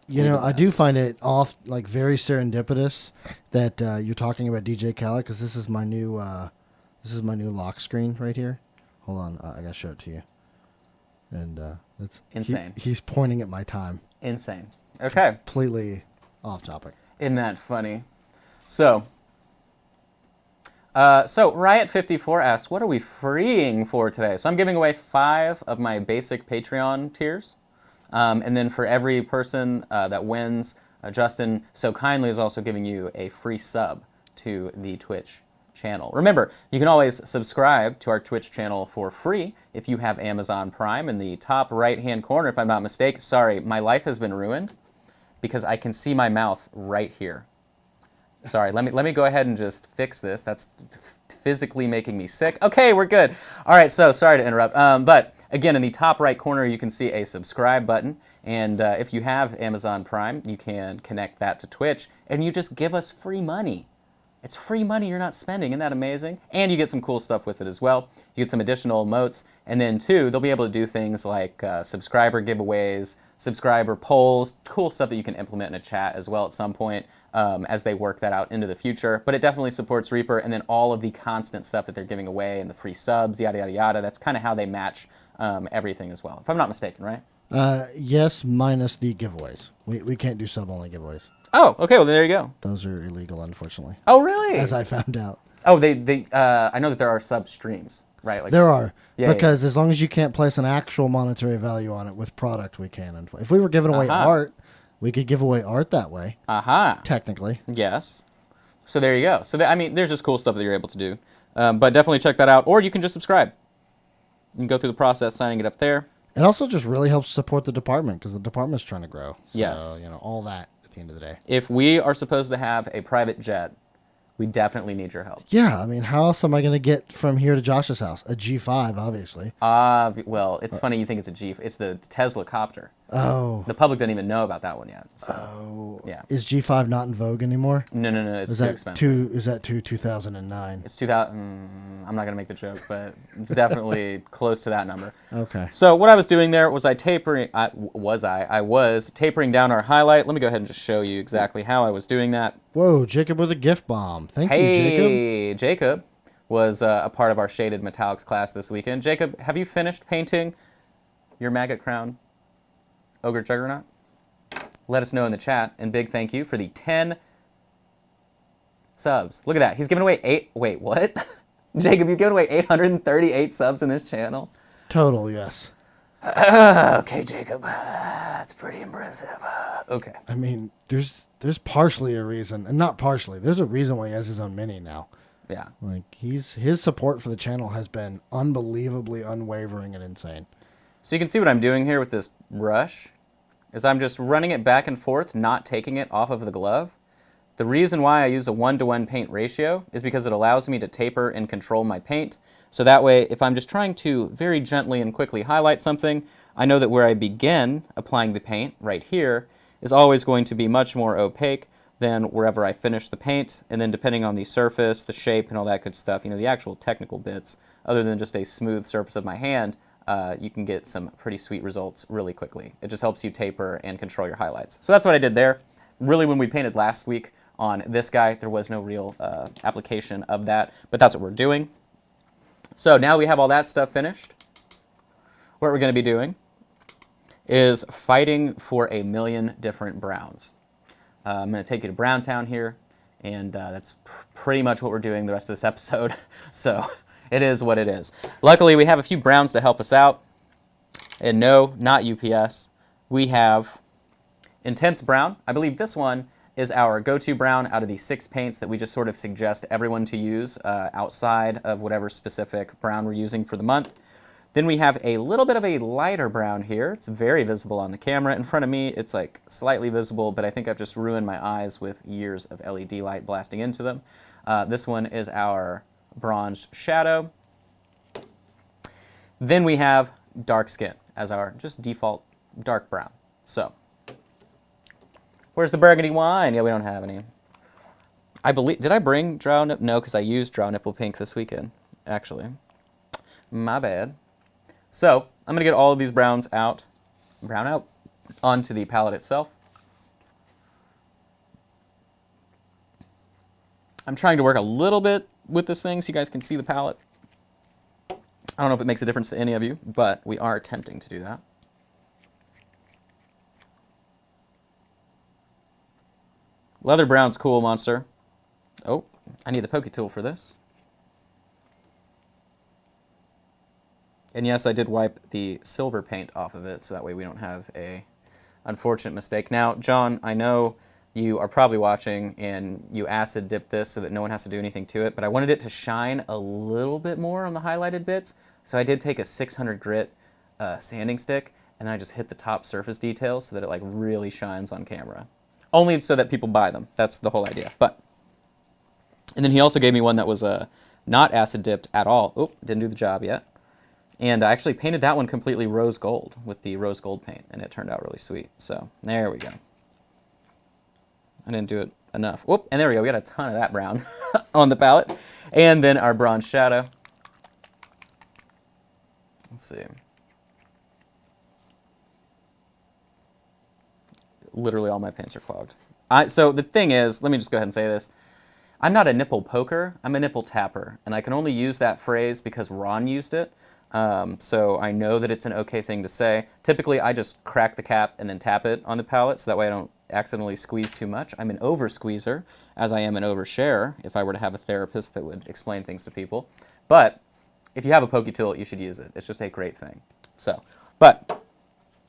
You know, I do find it very serendipitous that you're talking about DJ Khaled because this is my new lock screen right here. Hold on, I gotta show it to you. And it's insane. He's pointing at my time. Insane. Okay. Completely off topic. Isn't that funny? So Riot54 asks, what are we freeing for today? So I'm giving away 5 of my basic Patreon tiers. And then for every person that wins, Justin so kindly is also giving you a free sub to the Twitch channel. Remember, you can always subscribe to our Twitch channel for free if you have Amazon Prime. In the top right-hand corner, if I'm not mistaken, sorry, my life has been ruined because I can see my mouth right here. Sorry, let me go ahead and just fix this. That's physically making me sick. Okay, we're good. All right, so sorry to interrupt. But again, in the top right corner, you can see a subscribe button. And if you have Amazon Prime, you can connect that to Twitch, and you just give us free money. It's free money you're not spending. Isn't that amazing? And you get some cool stuff with it as well. You get some additional emotes. And then, too, they'll be able to do things like subscriber giveaways, subscriber polls, cool stuff that you can implement in a chat as well at some point as they work that out into the future. But it definitely supports Reaper, and then all of the constant stuff that they're giving away and the free subs, yada, yada, yada. That's kind of how they match everything as well, if I'm not mistaken, right? Yes, minus the giveaways. We can't do sub-only giveaways. Oh, okay, well, there you go. Those are illegal, unfortunately. Oh, really? As I found out. Oh, I know that there are sub streams, right? Like, there are. Yeah, because as long as you can't place an actual monetary value on it with product, we can. If we were giving away art, we could give away art that way. Technically. Yes. So there you go. So, there's just cool stuff that you're able to do. But definitely check that out. Or you can just subscribe. You can go through the process, signing it up there. It also just really helps support the department because the department's trying to grow. So, yes. All that at the end of the day. If we are supposed to have a private jet, we definitely need your help. Yeah, how else am I going to get from here to Josh's house? A G5, obviously. Well, it's funny you think it's a G. It's the Tesla copter. Oh. The public doesn't even know about that one yet. So, yeah. Is G5 not in vogue anymore? No. It's too expensive. Is that 2009? It's 2000. I'm not going to make the joke, but it's definitely close to that number. Okay. So what I was doing there was I was tapering down our highlight. Let me go ahead and just show you exactly how I was doing that. Whoa, Jacob with a gift bomb. Thank you, Jacob. Hey, Jacob was a part of our shaded metallics class this weekend. Jacob, have you finished painting your Maggot crown, Ogre Juggernaut? Let us know in the chat. And big thank you for the 10 subs. Look at that. He's giving away 8. Wait, what? Jacob, you've given away 838 subs in this channel? Total, yes. Okay, Jacob. That's pretty impressive. Okay. There's partially a reason, and not partially. There's a reason why he has his own mini now. Yeah. His support for the channel has been unbelievably unwavering and insane. So you can see what I'm doing here with this brush is I'm just running it back and forth, not taking it off of the glove. The reason why I use a 1-to-1 paint ratio is because it allows me to taper and control my paint. So that way, if I'm just trying to very gently and quickly highlight something, I know that where I begin applying the paint, right here, is always going to be much more opaque than wherever I finish the paint. And then depending on the surface, the shape, and all that good stuff, the actual technical bits, other than just a smooth surface of my hand, you can get some pretty sweet results really quickly. It just helps you taper and control your highlights. So that's what I did there. Really, when we painted last week on this guy, there was no real application of that, but that's what we're doing. So now we have all that stuff finished. What we're going to be doing is fighting for a million different browns. I'm going to take you to Browntown here, and that's pretty much what we're doing the rest of this episode. So it is what it is. Luckily, we have a few browns to help us out. And no, not UPS. We have Intense Brown. I believe this one is our go-to brown out of the 6 paints that we just sort of suggest everyone to use outside of whatever specific brown we're using for the month. Then we have a little bit of a lighter brown here. It's very visible on the camera. In front of me, it's like slightly visible, but I think I've just ruined my eyes with years of LED light blasting into them. This one is our Bronzed Shadow. Then we have Dark Skin as our just default dark brown. So, where's the burgundy wine? Yeah, we don't have any. I believe, did I bring Drow Nipple? No, because I used Drow Nipple Pink this weekend, actually. My bad. So, I'm going to get all of these browns out, onto the palette itself. I'm trying to work a little bit with this thing so you guys can see the palette. I don't know if it makes a difference to any of you, but we are attempting to do that. Leather brown's cool, monster. Oh, I need the pokey tool for this. And yes, I did wipe the silver paint off of it, so that way we don't have a unfortunate mistake. Now, John, I know you are probably watching and you acid dip this so that no one has to do anything to it, but I wanted it to shine a little bit more on the highlighted bits, so I did take a 600 grit sanding stick, and then I just hit the top surface details so that it like really shines on camera. Only so that people buy them. That's the whole idea. And then he also gave me one that was not acid dipped at all. Oh, didn't do the job yet. And I actually painted that one completely rose gold with the rose gold paint, and it turned out really sweet. So there we go. I didn't do it enough. Whoop, and there we go. We got a ton of that brown on the palette. And then our Bronze Shadow. Let's see. Literally all my paints are clogged. So the thing is, let me just go ahead and say this. I'm not a nipple poker, I'm a nipple tapper. And I can only use that phrase because Ron used it. So I know that it's an okay thing to say. Typically, I just crack the cap and then tap it on the palette, so that way I don't accidentally squeeze too much. I'm an over squeezer, as I am an oversharer, if I were to have a therapist that would explain things to people. But if you have a pokey tool, you should use it. It's just a great thing. So, but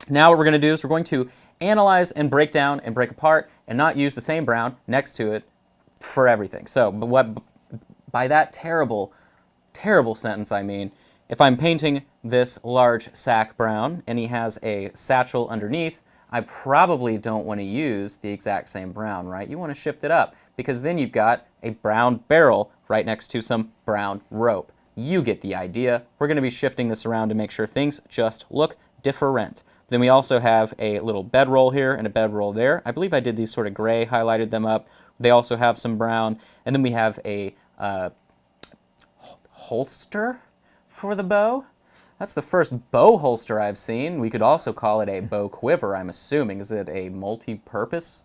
now what we're going to do is we're going to analyze and break down and break apart and not use the same brown next to it for everything. So, but what by that terrible, terrible sentence I mean, if I'm painting this large sack brown and he has a satchel underneath, I probably don't want to use the exact same brown, right? You want to shift it up because then you've got a brown barrel right next to some brown rope. You get the idea. We're going to be shifting this around to make sure things just look different. Then we also have a little bedroll here and a bedroll there. I believe I did these sort of gray, highlighted them up. They also have some brown. And then we have a holster for the bow. That's the first bow holster I've seen. We could also call it a bow quiver, I'm assuming. Is it a multi-purpose?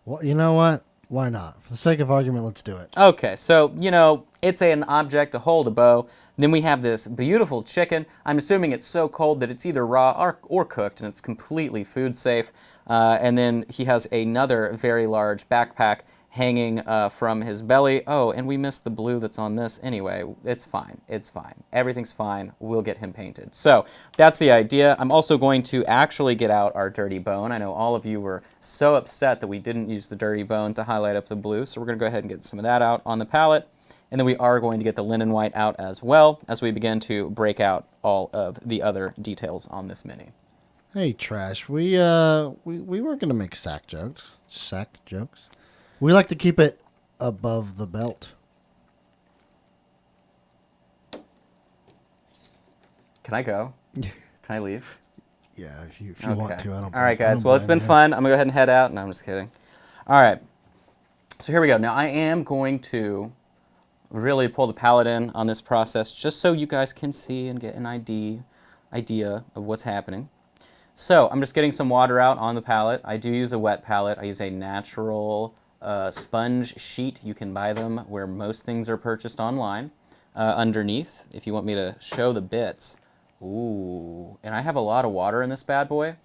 Well, you know what? Why not? For the sake of argument, let's do it. Okay, so, it's an object to hold a bow. Then we have this beautiful chicken. I'm assuming it's so cold that it's either raw or cooked, and it's completely food safe. And then he has another very large backpack hanging from his belly. Oh, and we missed the blue that's on this anyway. It's fine. It's fine. Everything's fine. We'll get him painted. So that's the idea. I'm also going to actually get out our dirty bone. I know all of you were so upset that we didn't use the dirty bone to highlight up the blue, so we're going to go ahead and get some of that out on the palette. And then we are going to get the linen white out as well as we begin to break out all of the other details on this mini. Hey, Trash. We were gonna make sack jokes. We like to keep it above the belt. Can I go? Can I leave? Yeah, if you want to. I don't. All right, guys. Well, it's been fun. I'm gonna go ahead and head out. No, I'm just kidding. All right. So here we go. Now I am going to really pull the palette in on this process just so you guys can see and get an idea of what's happening. So I'm just getting some water out on the palette. I do use a wet palette. I use a natural sponge sheet. You can buy them where most things are purchased online. Underneath, if you want me to show the bits. Ooh, and I have a lot of water in this bad boy.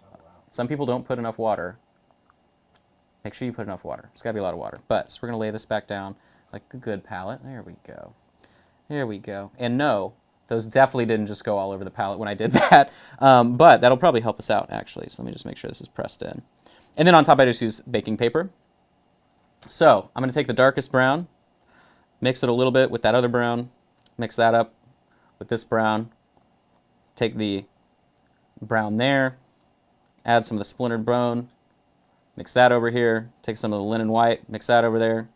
Some people don't put enough water. Make sure you put enough water. It's got to be a lot of water. But so we're going to lay this back down like a good palette. There we go. There we go. And no, those definitely didn't just go all over the palette when I did that. But that'll probably help us out, actually. So let me just make sure this is pressed in. And then on top, I just use baking paper. So I'm going to take the darkest brown, mix it a little bit with that other brown, mix that up with this brown. Take the brown there, add some of the splintered bone, mix that over here, take some of the linen white, mix that over there,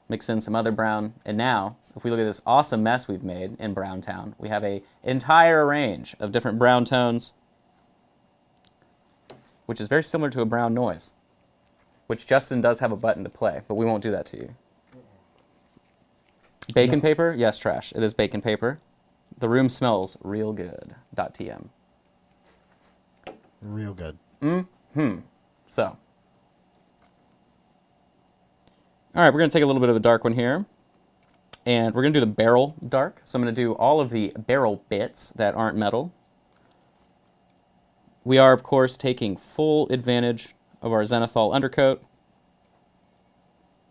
mix in some other brown, and now, if we look at this awesome mess we've made in Brown Town, we have an entire range of different brown tones, which is very similar to a brown noise, which Justin does have a button to play, but we won't do that to you. Bacon paper? Yes, Trash. It is bacon paper. The room smells real good. .tm. Real good. So. All right, we're going to take a little bit of the dark one here. And we're going to do the barrel dark. So I'm going to do all of the barrel bits that aren't metal. We are, of course, taking full advantage of our zenithal undercoat.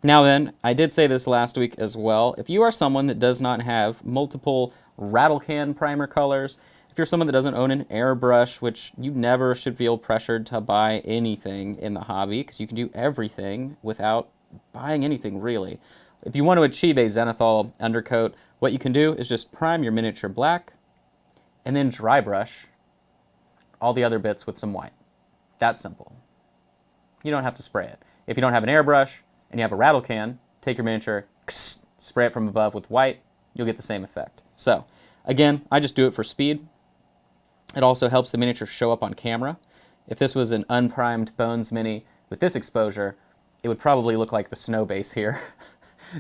Now then, I did say this last week as well, if you are someone that does not have multiple rattle can primer colors, if you're someone that doesn't own an airbrush, which you never should feel pressured to buy anything in the hobby, because you can do everything without buying anything really. If you want to achieve a zenithal undercoat, what you can do is just prime your miniature black, and then dry brush all the other bits with some white. That's simple. You don't have to spray it. If you don't have an airbrush, and you have a rattle can, take your miniature, spray it from above with white, you'll get the same effect. So, again, I just do it for speed. It also helps the miniature show up on camera. If this was an unprimed Bones Mini with this exposure, it would probably look like the snow base here.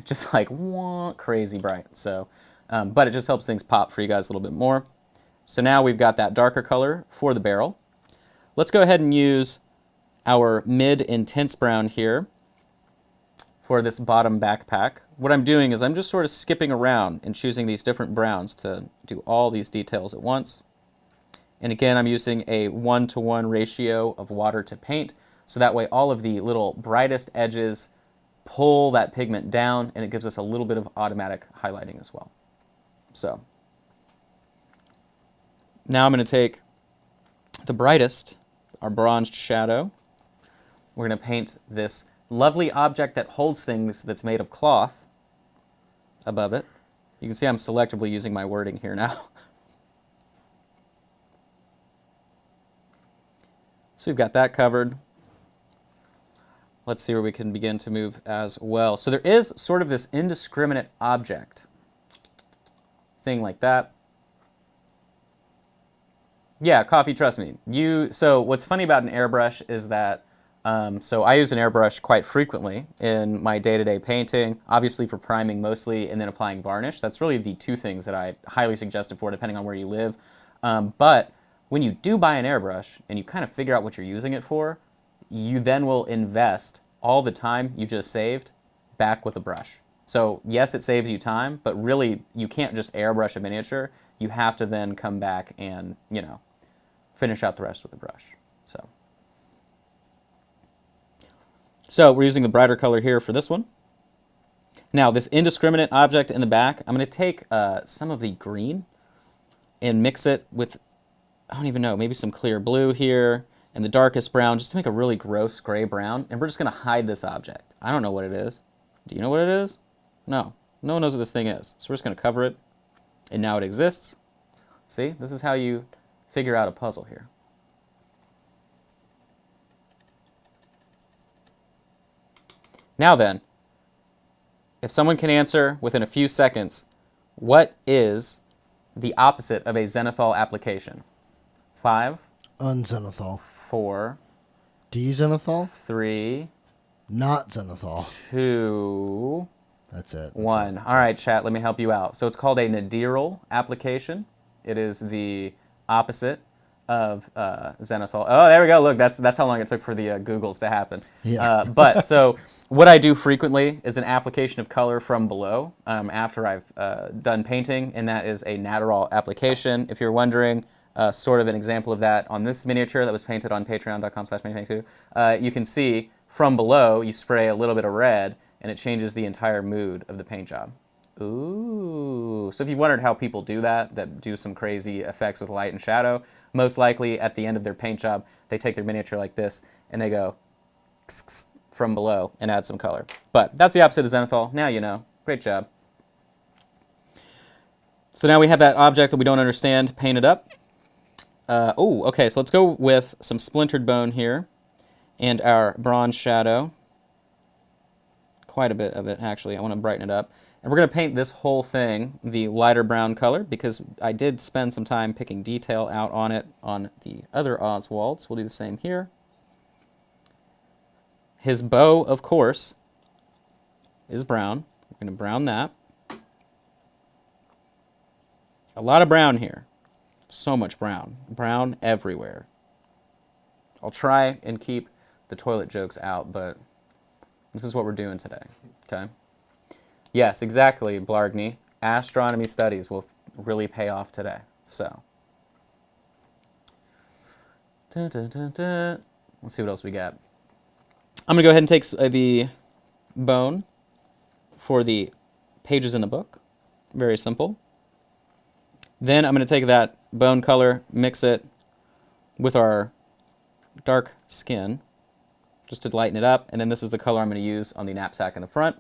Just like, wah, crazy bright. So, but it just helps things pop for you guys a little bit more. So now we've got that darker color for the barrel. Let's go ahead and use our mid intense brown here for this bottom backpack. What I'm doing is I'm just sort of skipping around and choosing these different browns to do all these details at once. And again, I'm using a 1-to-1 ratio of water to paint, so that way all of the little brightest edges pull that pigment down, and it gives us a little bit of automatic highlighting as well. So now I'm going to take the brightest, our bronzed shadow. We're going to paint this lovely object that holds things that's made of cloth above it. You can see I'm selectively using my wording here now. So we've got that covered. Let's see where we can begin to move as well. So there is sort of this indiscriminate object thing like that. Yeah, Coffee, trust me. So what's funny about an airbrush is that so I use an airbrush quite frequently in my day-to-day painting, obviously for priming mostly, and then applying varnish. That's really the two things that I highly suggest it for, depending on where you live. But when you do buy an airbrush and you kind of figure out what you're using it for, you then will invest all the time you just saved back with a brush. So yes, it saves you time, but really you can't just airbrush a miniature. You have to then come back and, you know, finish out the rest with a brush. So we're using the brighter color here for this one. Now this indiscriminate object in the back, I'm going to take some of the green and mix it with, I don't even know, maybe some clear blue here and the darkest brown just to make a really gross gray brown. And we're just going to hide this object. I don't know what it is. Do you know what it is? No. No one knows what this thing is. So we're just going to cover it, and now it exists. See, this is how you figure out a puzzle here. Now then, if someone can answer within a few seconds, what is the opposite of a zenithal application? 5, Unzenithal. 4, Dezenithal? 3, Not zenithal. 2, That's it. That's 1. All right, chat, let me help you out. So it's called a nadiral application. It is the opposite of zenithal. Oh, there we go. Look, that's how long it took for the Googles to happen. Yeah. But so what I do frequently is an application of color from below after I've done painting, and that is a nadiral application. If you're wondering, sort of an example of that on this miniature that was painted on patreon.com/minipainting2, you can see from below you spray a little bit of red, and it changes the entire mood of the paint job. Ooh. So if you've wondered how people do that do some crazy effects with light and shadow, most likely at the end of their paint job, they take their miniature like this, and they go from below and add some color. But that's the opposite of zenithal. Now you know. Great job. So now we have that object that we don't understand painted up. Okay, so let's go with some splintered bone here and our bronze shadow. Quite a bit of it, actually. I want to brighten it up. And we're going to paint this whole thing the lighter brown color because I did spend some time picking detail out on it on the other Oswalds. We'll do the same here. His bow, of course, is brown. We're going to brown that. A lot of brown here. So much brown. Brown everywhere. I'll try and keep the toilet jokes out, but this is what we're doing today, okay? Yes, exactly, Blargny. Astronomy studies will really pay off today, so. Let's see what else we got. I'm going to go ahead and take the bone for the pages in the book. Very simple. Then I'm going to take that bone color, mix it with our dark skin, just to lighten it up, and then this is the color I'm going to use on the knapsack in the front.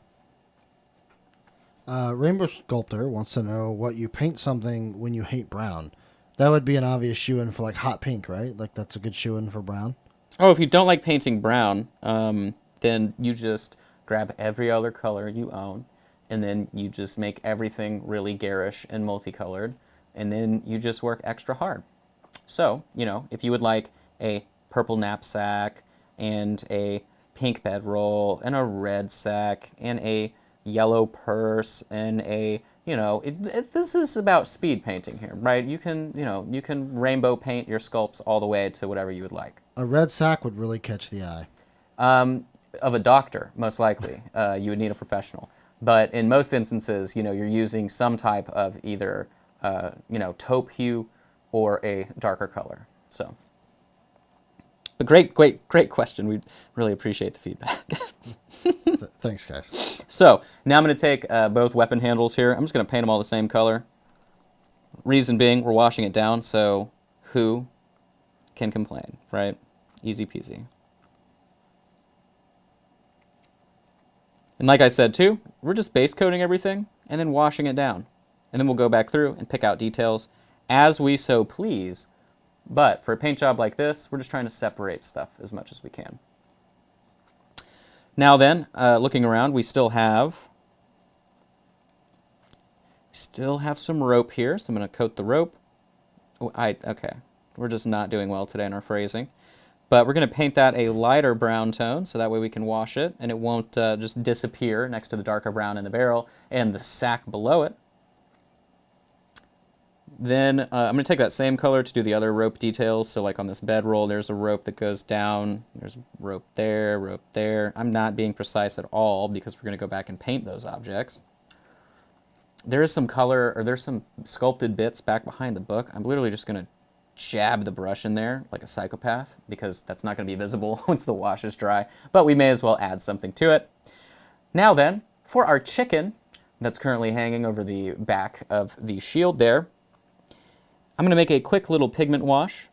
Rainbow Sculptor wants to know what you paint something when you hate brown. That would be an obvious shoe-in for like hot pink, right? Like that's a good shoe-in for brown. Oh, if you don't like painting brown, then you just grab every other color you own, and then you just make everything really garish and multicolored, and then you just work extra hard. So, you know, if you would like a purple knapsack and a pink bedroll and a red sack and a yellow purse and a, you know, this is about speed painting here, right? You can, you know, you can rainbow paint your sculpts all the way to whatever you would like. A red sack would really catch the eye. Of a doctor, most likely. You would need a professional. But in most instances, you know, you're using some type of either, you know, taupe hue or a darker color. So, but great question. We really appreciate the feedback. Thanks, guys. So now I'm going to take both weapon handles here. I'm just going to paint them all the same color. Reason being, we're washing it down, so who can complain, right? Easy peasy. And like I said too, we're just base coating everything and then washing it down. And then we'll go back through and pick out details as we so please. But for a paint job like this, we're just trying to separate stuff as much as we can. Now then, looking around, we still have some rope here, so I'm going to coat the rope. Oh, okay, we're just not doing well today in our phrasing. But we're going to paint that a lighter brown tone, so that way we can wash it, and it won't just disappear next to the darker brown in the barrel and the sack below it. Then I'm going to take that same color to do the other rope details. So like on this bedroll, there's a rope that goes down. There's a rope there, rope there. I'm not being precise at all because we're going to go back and paint those objects. There is some color, or there's some sculpted bits back behind the book. I'm literally just going to jab the brush in there like a psychopath because that's not going to be visible once the wash is dry. But we may as well add something to it. Now then, for our chicken that's currently hanging over the back of the shield there, I'm going to make a quick little pigment wash,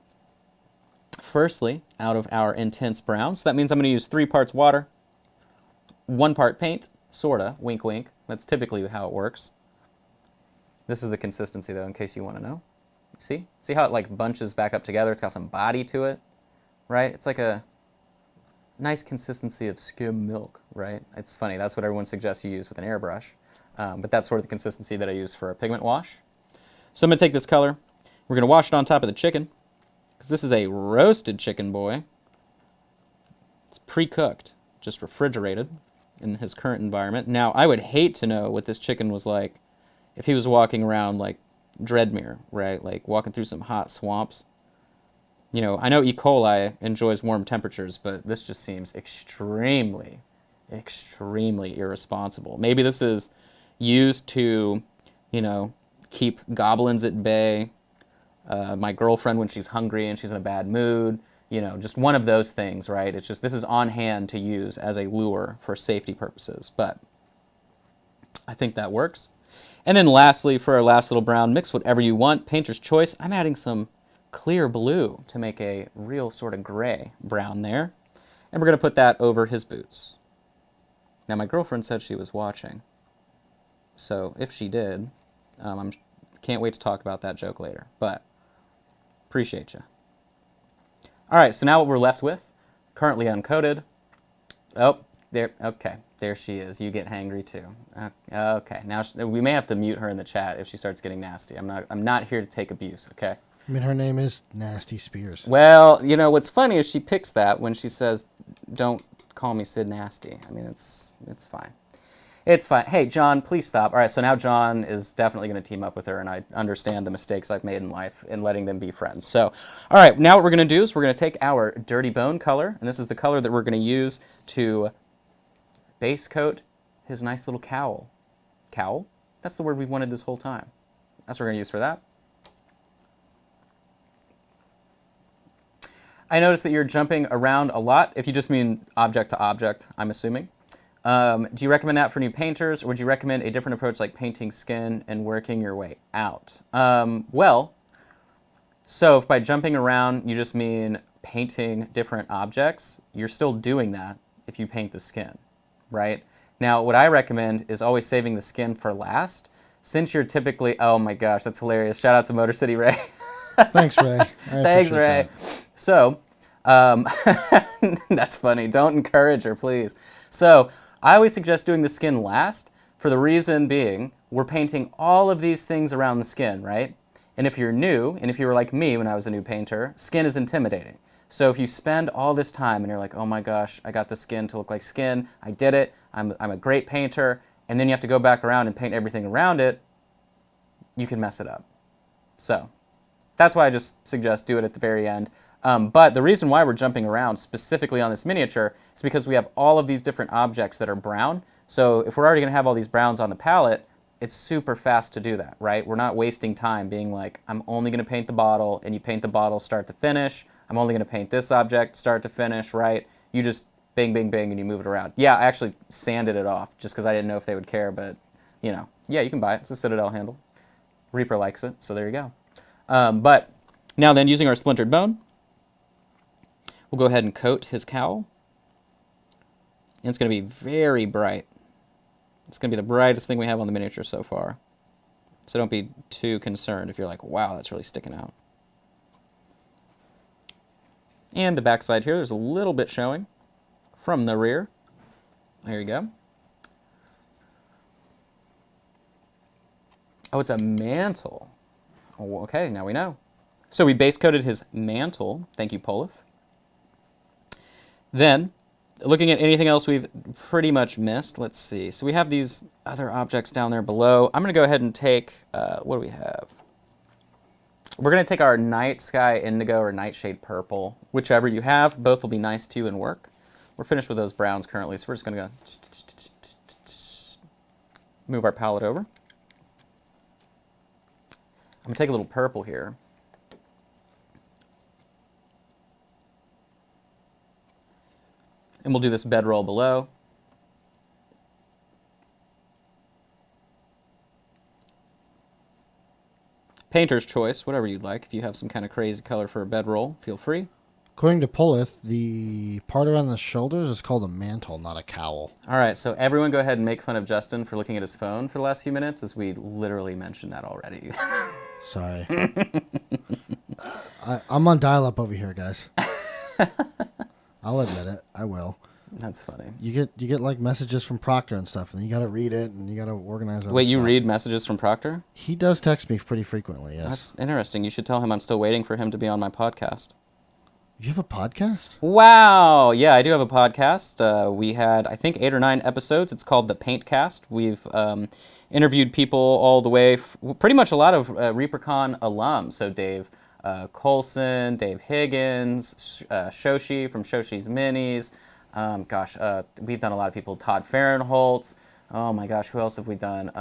firstly, out of our intense brown. So that means I'm going to use 3 parts water, 1 part paint, sorta, wink wink, That's typically how it works. This is the consistency, though, in case you want to know. See? See how it like bunches back up together? It's got some body to it, right? It's like a nice consistency of skim milk, right? It's funny. That's what everyone suggests you use with an airbrush. But that's sort of the consistency that I use for a pigment wash. So I'm going to take this color. We're going to wash it on top of the chicken, because this is a roasted chicken, boy. It's pre-cooked, just refrigerated in his current environment. Now, I would hate to know what this chicken was like if he was walking around like Dreadmere, right? Like walking through some hot swamps. You know, I know E. coli enjoys warm temperatures, but this just seems extremely, extremely irresponsible. Maybe this is used to, you know, keep goblins at bay. My girlfriend when she's hungry and she's in a bad mood. You know, just one of those things, right? It's just, this is on hand to use as a lure for safety purposes. But I think that works. And then lastly, for our last little brown, mix whatever you want. Painter's choice. I'm adding some clear blue to make a real sort of gray brown there. And we're going to put that over his boots. Now, my girlfriend said she was watching. So if she did, I can't wait to talk about that joke later. But appreciate you. All right, so now what we're left with, currently uncoated. Oh, there. Okay, there she is. You get hangry too. Okay, now we may have to mute her in the chat if she starts getting nasty. I'm not here to take abuse. Okay. I mean, her name is Nasty Spears. Well, you know what's funny is she picks that when she says, "Don't call me Sid Nasty." I mean, it's fine. It's fine. Hey, John, please stop. All right, so now John is definitely going to team up with her, and I understand the mistakes I've made in life in letting them be friends. So, all right, now what we're going to do is we're going to take our Dirty Bone color, and this is the color that we're going to use to base coat his nice little cowl. Cowl? That's the word we wanted this whole time. That's what we're going to use for that. I noticed that you're jumping around a lot. If you just mean object to object, I'm assuming. Do you recommend that for new painters, or would you recommend a different approach like painting skin and working your way out? Well, so if by jumping around you just mean painting different objects, you're still doing that if you paint the skin, right? Now, what I recommend is always saving the skin for last, since you're typically, oh my gosh, that's hilarious. Shout out to Motor City Ray. Thanks, Ray. Thanks, Ray. So, that's funny. Don't encourage her, please. So, I always suggest doing the skin last, for the reason being, we're painting all of these things around the skin, right? And if you're new, and if you were like me when I was a new painter, skin is intimidating. So if you spend all this time and you're like, oh my gosh, I got the skin to look like skin, I did it, I'm a great painter, and then you have to go back around and paint everything around it, you can mess it up. So that's why I just suggest do it at the very end. But the reason why we're jumping around specifically on this miniature is because we have all of these different objects that are brown. So if we're already going to have all these browns on the palette, it's super fast to do that, right? We're not wasting time being like, I'm only going to paint the bottle, and you paint the bottle start to finish. I'm only going to paint this object start to finish, right? You just bang, bang, bang, and you move it around. Yeah, I actually sanded it off just because I didn't know if they would care, but, you know, yeah, you can buy it. It's a Citadel handle. Reaper likes it, so there you go. But now then, using our splintered bone, we'll go ahead and coat his cowl. And it's going to be very bright. It's going to be the brightest thing we have on the miniature so far. So don't be too concerned if you're like, wow, that's really sticking out. And the backside here, there's a little bit showing from the rear. There you go. Oh, it's a mantle. Oh, okay, now we know. So we base coated his mantle. Thank you, Polif. Then, looking at anything else we've pretty much missed, let's see. So we have these other objects down there below. I'm going to go ahead and take, what do we have? We're going to take our Night Sky Indigo or Nightshade Purple, whichever you have. Both will be nice to you and work. We're finished with those browns currently, so we're just going to go move our palette over. I'm going to take a little purple here. And we'll do this bedroll below. Painter's choice, whatever you'd like. If you have some kind of crazy color for a bedroll, feel free. According to Polith, the part around the shoulders is called a mantle, not a cowl. All right, so everyone go ahead and make fun of Justin for looking at his phone for the last few minutes, as we literally mentioned that already. Sorry. I'm on dial-up over here, guys. I'll admit it. I will. That's funny. You get like messages from Proctor and stuff, and then you got to read it, and you got to organize it. Wait, you read messages from Proctor? He does text me pretty frequently, yes. That's interesting. You should tell him I'm still waiting for him to be on my podcast. You have a podcast? Wow. Yeah, I do have a podcast. We had, I think, 8 or 9 episodes. It's called The Paint Cast. We've interviewed people all the way, pretty much a lot of ReaperCon alums. So Dave Colson, Dave Higgins, Shoshi from Shoshi's Minis. We've done a lot of people. Todd Fahrenholtz. Oh my gosh, who else have we done?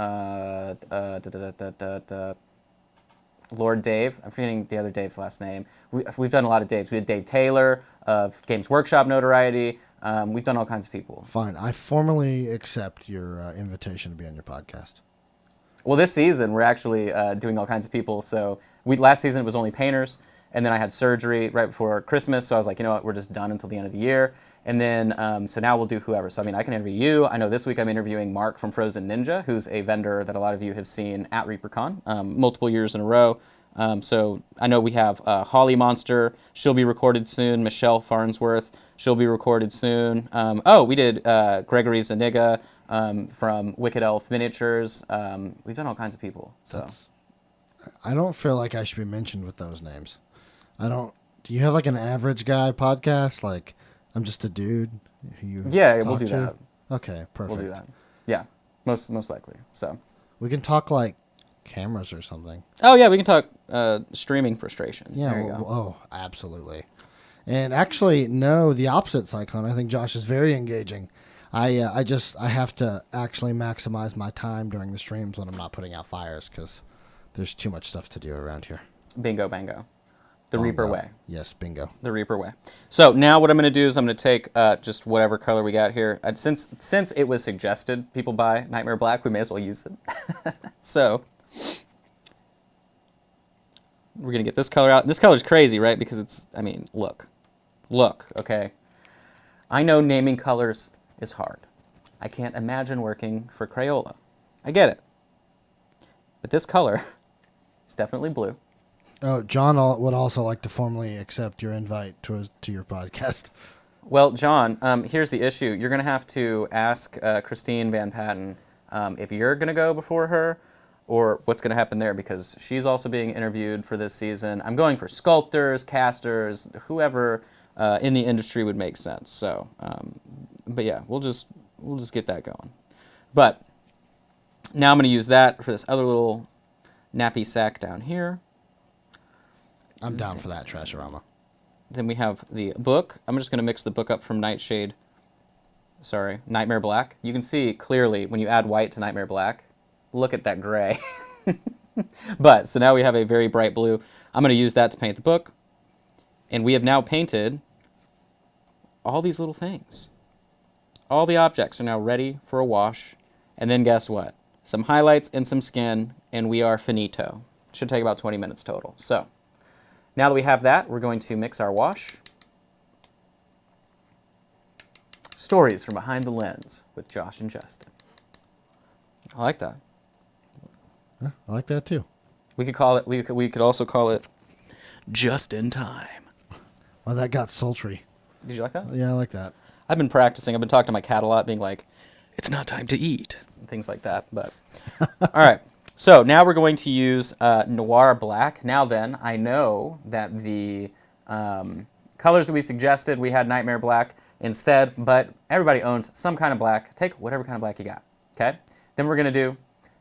Lord Dave. I'm forgetting the other Dave's last name. We've done a lot of Daves. We did Dave Taylor of Games Workshop notoriety. We've done all kinds of people. Fine. I formally accept your invitation to be on your podcast. Well, this season, we're actually doing all kinds of people. So last season, it was only painters. And then I had surgery right before Christmas. So I was like, you know what, we're just done until the end of the year. And then, so now we'll do whoever. So, I mean, I can interview you. I know this week I'm interviewing Mark from Frozen Ninja, who's a vendor that a lot of you have seen at ReaperCon multiple years in a row. So I know we have Holly Monster. She'll be recorded soon. Michelle Farnsworth. She'll be recorded soon. We did Gregory Zaniga from Wicked Elf Miniatures. We've done all kinds of people. So I don't feel like I should be mentioned with those names. Do you have like an average guy podcast? Like, I'm just a dude who you we'll do to? that. Okay, perfect. We'll do that. Yeah, most likely. So we can talk like cameras or something. Oh yeah, we can talk streaming frustration. Yeah. There you go. Oh, absolutely. And actually, no, the opposite Cyclone. I think Josh is very engaging. I have to actually maximize my time during the streams when I'm not putting out fires because there's too much stuff to do around here. Bingo, bango. The Reaper way. Yes, bingo. The Reaper way. So now what I'm going to do is I'm going to take just whatever color we got here. Since it was suggested people buy Nightmare Black, we may as well use it. So we're going to get this color out. This color is crazy, right? Because it's, I mean, look, okay? I know naming colors is hard. I can't imagine working for Crayola. I get it. But this color is definitely blue. Oh, John would also like to formally accept your invite to your podcast. Well, John, here's the issue. You're going to have to ask Christine Van Patten if you're going to go before her or what's going to happen there, because she's also being interviewed for this season. I'm going for sculptors, casters, whoever in the industry would make sense. So, but yeah, we'll just get that going. But now I'm going to use that for this other little nappy sack down here. I'm down for that, Trashorama. Then we have the book. I'm just going to mix the book up from Nightmare Black. You can see clearly when you add white to Nightmare Black, look at that gray. But, so now we have a very bright blue. I'm going to use that to paint the book. And we have now painted all these little things. All the objects are now ready for a wash. And then guess what? Some highlights and some skin, and we are finito. Should take about 20 minutes total. So, now that we have that, we're going to mix our wash. Stories from behind the lens with Josh and Justin. I like that. Yeah, I like that too. We could call it. We could also call it Just in Time. Well, that got sultry. Did you like that? Yeah, I like that. I've been practicing. I've been talking to my cat a lot, being like, "It's not time to eat," and things like that. But all right. So now we're going to use Noir Black. Now then, I know that the colors that we suggested, we had Nightmare Black instead, but everybody owns some kind of black. Take whatever kind of black you got, okay? Then what we're going to do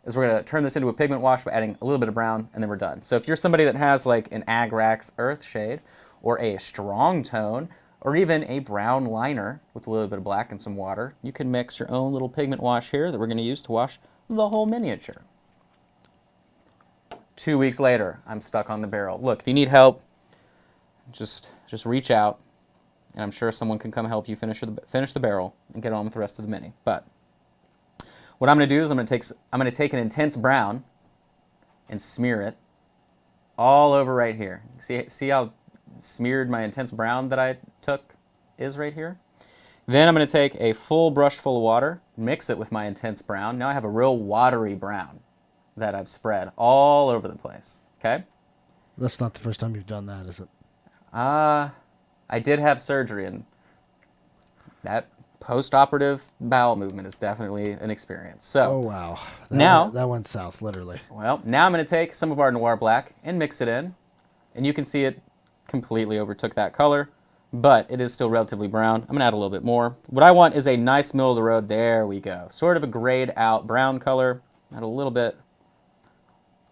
is we're going to turn this into a pigment wash by adding a little bit of brown, and then we're done. So if you're somebody that has like an Agrax Earth shade, or a strong tone, or even a brown liner with a little bit of black and some water, you can mix your own little pigment wash here that we're going to use to wash the whole miniature. 2 weeks later, I'm stuck on the barrel. Look, if you need help, just reach out, and I'm sure someone can come help you finish the barrel and get on with the rest of the mini. But what I'm going to do is I'm going to take an intense brown and smear it all over right here. See how smeared my intense brown that I took is right here. Then I'm going to take a full brush full of water, mix it with my intense brown. Now I have a real watery brown that I've spread all over the place. Okay? That's not the first time you've done that, is it? I did have surgery, and that post-operative bowel movement is definitely an experience. So, Oh, wow. That went south, literally. well, now I'm going to take some of our Noir Black and mix it in. And you can see it completely overtook that color, but it is still relatively brown. I'm going to add a little bit more. What I want is a nice middle of the road. There we go. Sort of a grayed out brown color. Add a little bit.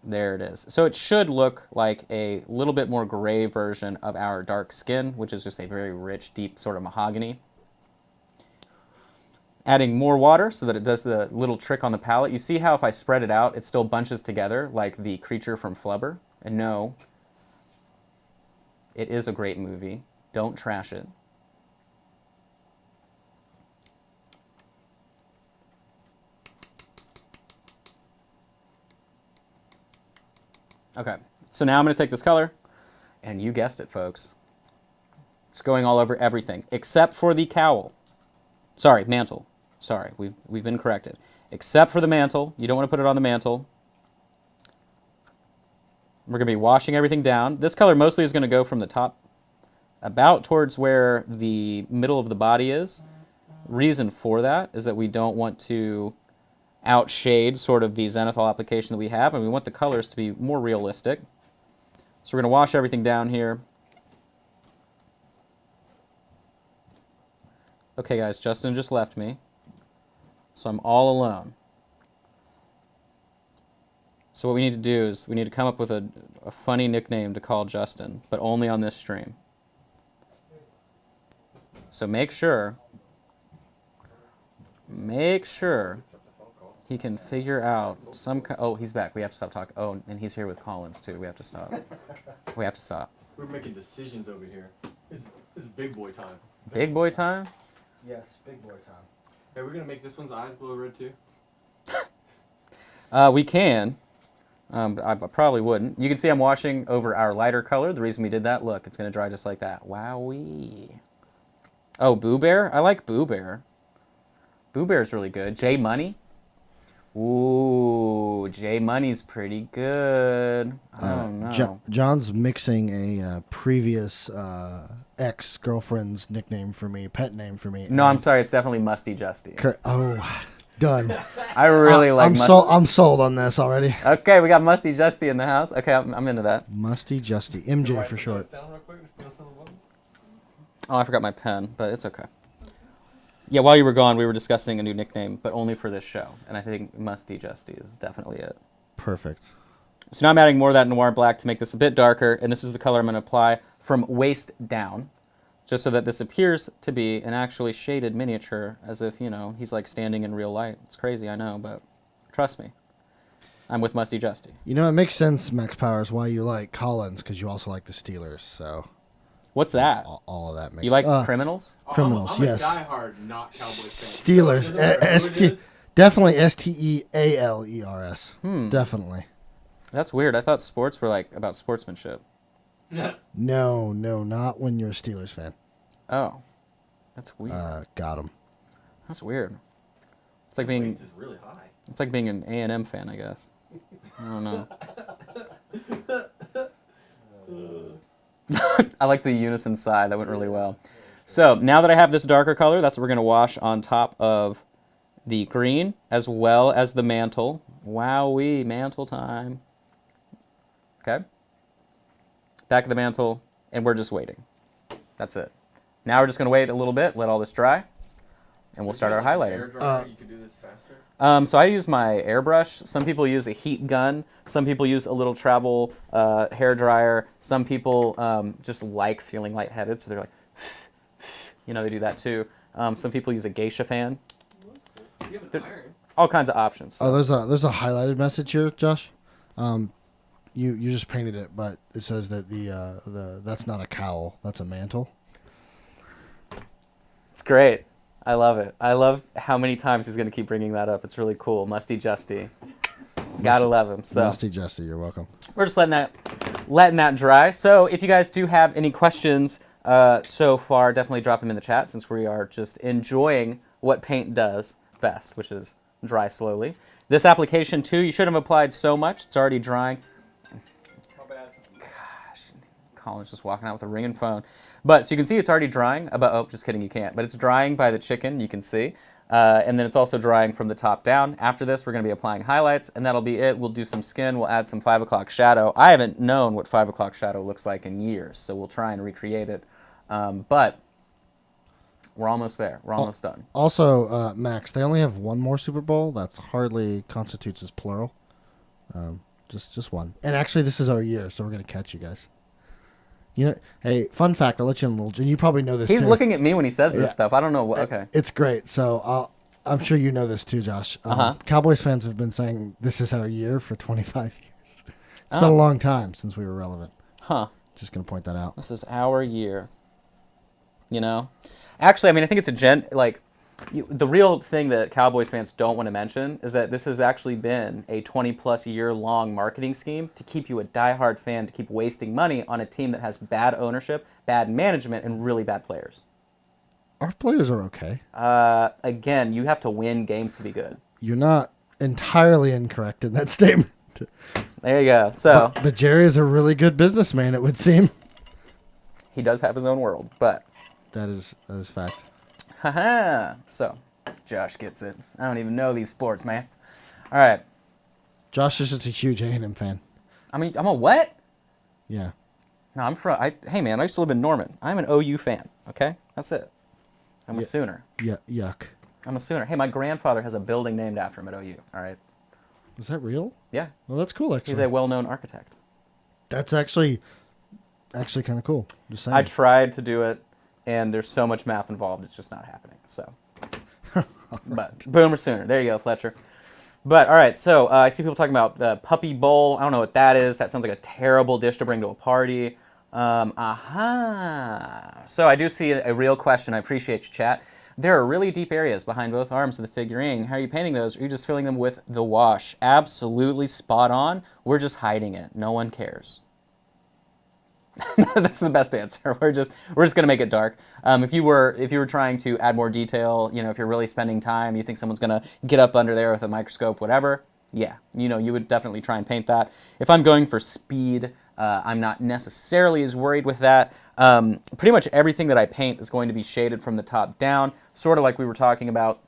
There it is. So it should look like a little bit more gray version of our dark skin, which is just a very rich, deep sort of mahogany. Adding more water so that it does the little trick on the palette. You see how if I spread it out, it still bunches together like the creature from Flubber? And no, it is a great movie. Don't trash it. Okay, so now I'm going to take this color, and you guessed it, folks. It's going all over everything, except for the cowl. Sorry, mantle. Sorry, we've been corrected. Except for the mantle. You don't want to put it on the mantle. We're going to be washing everything down. This color mostly is going to go from the top about towards where the middle of the body is. Reason for that is that we don't want to outshade sort of the zenithal application that we have, and we want the colors to be more realistic. So we're going to wash everything down here. Okay, guys, Justin just left me, so I'm all alone. So what we need to do is we need to come up with a funny nickname to call Justin, but only on this stream. So make sure he can figure out some... Oh, he's back. We have to stop talking. Oh, and he's here with Collins, too. We have to stop. We have to stop. We're making decisions over here. This is big boy time. Big boy time? Yes, big boy time. Hey, we're going to make this one's eyes glow red, too? We can. I probably wouldn't. You can see I'm washing over our lighter color. The reason we did that, look, it's going to dry just like that. Wowee. Oh, Boo Bear? I like Boo Bear. Boo Bear's really good. J Money? Ooh, J Money's pretty good. I don't know. John's mixing a previous ex-girlfriend's nickname for me, pet name for me. No, I'm sorry. It's definitely Musty Justy. Done. I really like Musty. I'm sold on this already. Okay, we got Musty Justy in the house. Okay, I'm into that. Musty Justy. MJ for short. Oh, I forgot my pen, but it's okay. Yeah, while you were gone, we were discussing a new nickname, but only for this show. And I think Musty Justy is definitely it. Perfect. So now I'm adding more of that Noir Black to make this a bit darker, and this is the color I'm going to apply from waist down, just so that this appears to be an actually shaded miniature, as if, you know, he's like standing in real light. It's crazy, I know, but trust me. I'm with Musty Justy. You know, it makes sense, Max Powers, why you like Collins, because you also like the Steelers, so... What's that? All of that makes You like Criminals? Criminals, I'm yes. a diehard not Cowboys fan. Steelers. Definitely Stealers. Definitely. That's weird. I thought sports were like about sportsmanship. No, not when you're a Steelers fan. Oh. That's weird. Got him. That's weird. It's like being... Waist is really high. It's like being an A&M fan, I guess. I don't know. I like the unison sigh. That went really well. So now that I have this darker color, that's what we're going to wash on top of the green as well as the mantle. Wowee, mantle time. Okay. Back of the mantle, and we're just waiting. That's it. Now we're just going to wait a little bit, let all this dry, and we'll start our highlighting. You could do this faster? So I use my airbrush. Some people use a heat gun. Some people use a little travel hair dryer. Some people just like feeling lightheaded, so they're like, you know, they do that too. Some people use a geisha fan. You have an iron. All kinds of options. So. Oh, there's a highlighted message here, Josh. You just painted it, but it says that the that's not a cowl, that's a mantle. It's great. I love it. I love how many times he's going to keep bringing that up. It's really cool. Musty Justy. Gotta love him. So Musty Justy, you're welcome. we're just letting that letting that dry. So if you guys do have any questions so far, definitely drop them in the chat since we are just enjoying what paint does best, which is dry slowly. This application too, you shouldn't have applied so much. It's already drying. My bad. Colin's just walking out with a ringing phone. But so you can see it's already drying. Oh, just kidding, you can't. But it's drying by the chicken, you can see. And then it's also drying from the top down. After this, we're going to be applying highlights, and that'll be it. We'll do some skin. We'll add some 5 o'clock shadow. I haven't known what 5 o'clock shadow looks like in years, so we'll try and recreate it. But we're almost there. We're almost done. Also, Max, they only have one more Super Bowl. That's hardly constitutes as plural. Just one. And actually, this is our year, so we're going to catch you guys. You know, hey, fun fact, I'll let you in a little, and you probably know this He's too. looking at me when he says this stuff. I don't know. Okay. It's great. So I'm sure you know this too, Josh. Cowboys fans have been saying this is our year for 25 years. It's been a long time since we were relevant. Huh. Just going to point that out. This is our year. You know? Actually, I mean, I think it's the real thing that Cowboys fans don't want to mention is that this has actually been a 20-plus year-long marketing scheme to keep you a diehard fan, to keep wasting money on a team that has bad ownership, bad management, and really bad players. Our players are okay. Again, you have to win games to be good. You're not entirely incorrect in that statement. There you go. So But Jerry is a really good businessman, it would seem. he does have his own world, but That is fact. haha. So Josh gets it. I don't even know these sports, man. All right. Josh is just a huge A&M fan. I mean, I'm a what? Yeah. No, I'm from. Hey, man, I used to live in Norman. I'm an OU fan. Okay, that's it. I'm a Sooner. Yeah. Yuck. I'm a Sooner. Hey, my grandfather has a building named after him at OU. All right. Is that real? Yeah. Well, that's cool, actually. He's a well-known architect. That's actually kind of cool. Just saying. I tried to do it, and there's so much math involved, it's just not happening. So, but Boomer Sooner. There you go, Fletcher. But all right, so I see people talking about the puppy bowl. I don't know what that is. That sounds like a terrible dish to bring to a party. So I do see a real question. I appreciate you, chat. There are really deep areas behind both arms of the figurine. How are you painting those? Are you just filling them with the wash? Absolutely spot on. We're just hiding it. No one cares. That's the best answer. We're just gonna make it dark. If you were trying to add more detail, if you're really spending time, you think someone's gonna get up under there with a microscope, whatever. Yeah, you would definitely try and paint that. If I'm going for speed, I'm not necessarily as worried with that. Pretty much everything that I paint is going to be shaded from the top down, sort of like we were talking about.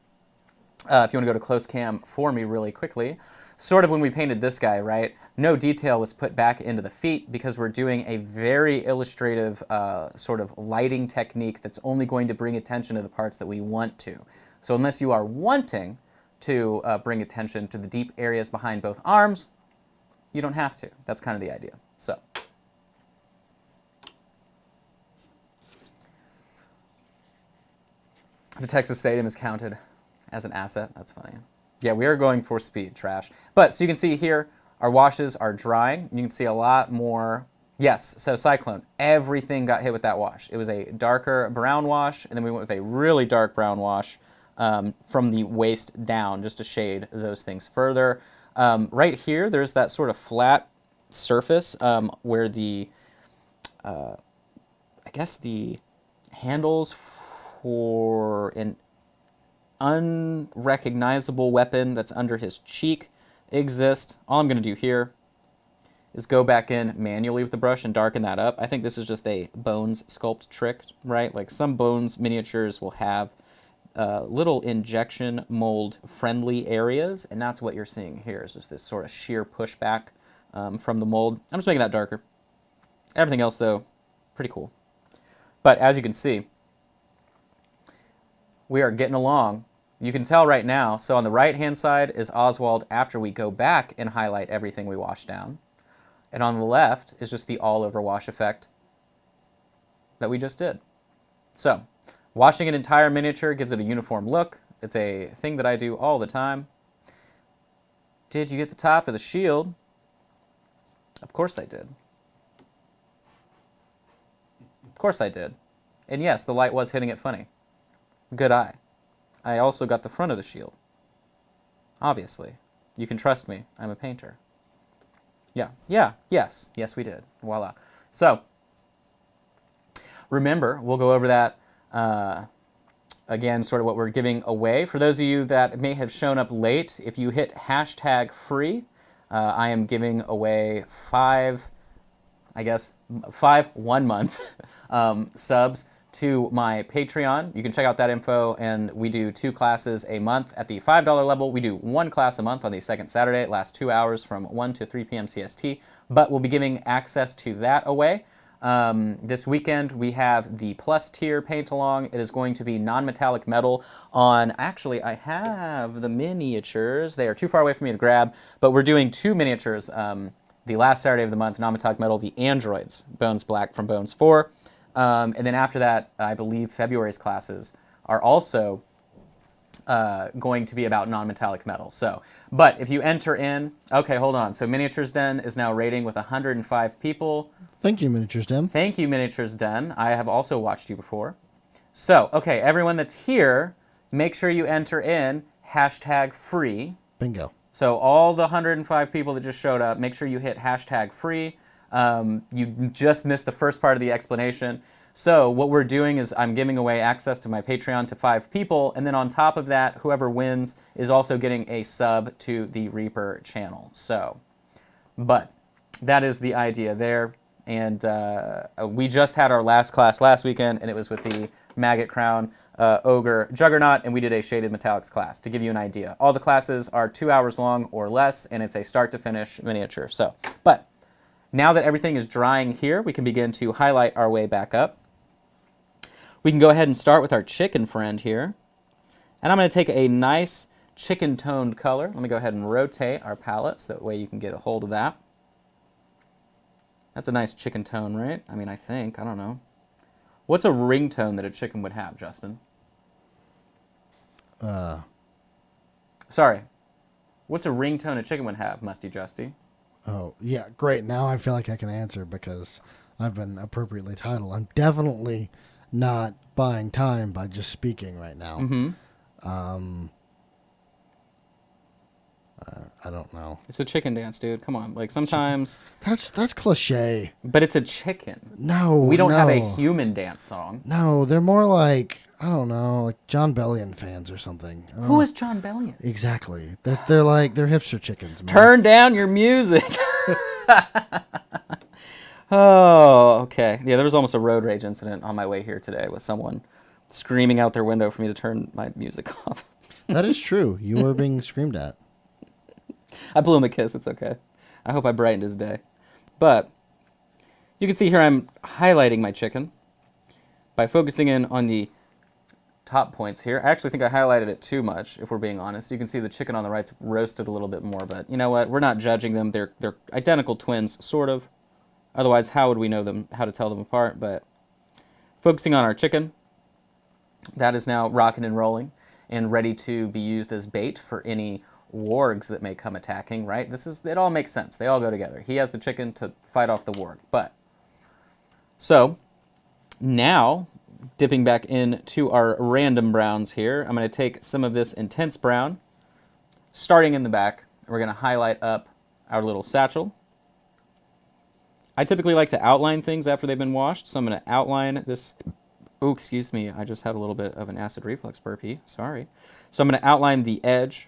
If you want to go to close cam for me really quickly. Sort of when we painted this guy, right? No detail was put back into the feet because we're doing a very illustrative sort of lighting technique that's only going to bring attention to the parts that we want to. So unless you are wanting to bring attention to the deep areas behind both arms, you don't have to. That's kind of the idea. So. The Texas Stadium is counted as an asset. That's funny. Yeah, we are going for speed, trash. But so you can see here, our washes are drying. You can see a lot more. Yes, so Cyclone, everything got hit with that wash. It was a darker brown wash, and then we went with a really dark brown wash from the waist down just to shade those things further. Right here, there's that sort of flat surface where the, I guess the handles for an unrecognizable weapon that's under his cheek exist. All I'm going to do here is go back in manually with the brush and darken that up. I think this is just a bones sculpt trick, right? Like some bones miniatures will have little injection mold friendly areas, and that's what you're seeing here is just this sort of sheer pushback from the mold. I'm just making that darker. Everything else, though, pretty cool. But as you can see, we are getting along. You can tell right now, so on the right-hand side is Oswald after we go back and highlight everything we washed down. And on the left is just the all-over wash effect that we just did. So, washing an entire miniature gives it a uniform look. It's a thing that I do all the time. Did you get the top of the shield? Of course I did. Of course I did. And yes, the light was hitting it funny. Good eye. I also got the front of the shield. Obviously. You can trust me. I'm a painter. Yes, we did. Voila. So, remember, we'll go over that again, sort of what we're giving away. For those of you that may have shown up late, if you hit hashtag free, I am giving away 5 1 month subs to my Patreon. You can check out that info, and we do 2 classes a month. At the $5 level, we do 1 class a month on the second Saturday. It lasts 2 hours from 1 to 3 p.m. CST, but we'll be giving access to that away. This weekend, we have the Plus tier paint along. It is going to be non-metallic metal on, actually, I have the miniatures. They are too far away for me to grab, but we're doing 2 miniatures the last Saturday of the month, non-metallic metal, the androids, Bones Black from Bones 4. And then after that, I believe February's classes are also going to be about non-metallic metal. So, but if you enter in, okay, hold on. So Miniatures Den is now rating with 105 people. Thank you, Miniatures Den. Thank you, Miniatures Den. I have also watched you before. So, okay, everyone that's here, make sure you enter in hashtag free. Bingo. So all the 105 people that just showed up, make sure you hit hashtag free. You just missed the first part of the explanation. So what we're doing is I'm giving away access to my Patreon to 5 people, and then on top of that, whoever wins is also getting a sub to the Reaper channel. So, but that is the idea there. And we just had our last class last weekend, and it was with the Maggot Crown, Ogre, Juggernaut, and we did a Shaded Metallics class, to give you an idea. All the classes are 2 hours long or less, and it's a start-to-finish miniature. So, but now that everything is drying here, we can begin to highlight our way back up. We can go ahead and start with our chicken friend here. And I'm going to take a nice chicken-toned color. Let me go ahead and rotate our palette so that way you can get a hold of that. That's a nice chicken tone, right? I mean, I think. I don't know. What's a ringtone that a chicken would have, Justin? Sorry. What's a ringtone a chicken would have, Musty Justy? Oh, yeah, great. Now I feel like I can answer because I've been appropriately titled. I'm definitely not buying time by just speaking right now. Mm-hmm. I don't know. It's a chicken dance, dude. Come on. Like, sometimes... That's cliche. But it's a chicken. No, We don't have a no. human dance song. No, they're more like, I don't know, like John Bellion fans or something. Who is John Bellion? Exactly. They're hipster chickens, man. Turn down your music. Oh, okay. Yeah, there was almost a road rage incident on my way here today with someone screaming out their window for me to turn my music off. That is true. You were being screamed at. I blew him a kiss. It's okay. I hope I brightened his day. But you can see here I'm highlighting my chicken by focusing in on the top points here. I actually think I highlighted it too much, if we're being honest. You can see the chicken on the right's roasted a little bit more, but you know what? We're not judging them. They're identical twins, sort of. Otherwise, how would we know them, how to tell them apart? But focusing on our chicken, that is now rocking and rolling and ready to be used as bait for any wargs that may come attacking, right? It all makes sense. They all go together. He has the chicken to fight off the warg. But, so, now, dipping back into our random browns here, I'm going to take some of this intense brown, starting in the back. We're going to highlight up our little satchel. I typically like to outline things after they've been washed, so I'm going to outline this. Oh, excuse me. I just had a little bit of an acid reflux burpee. Sorry. So I'm going to outline the edge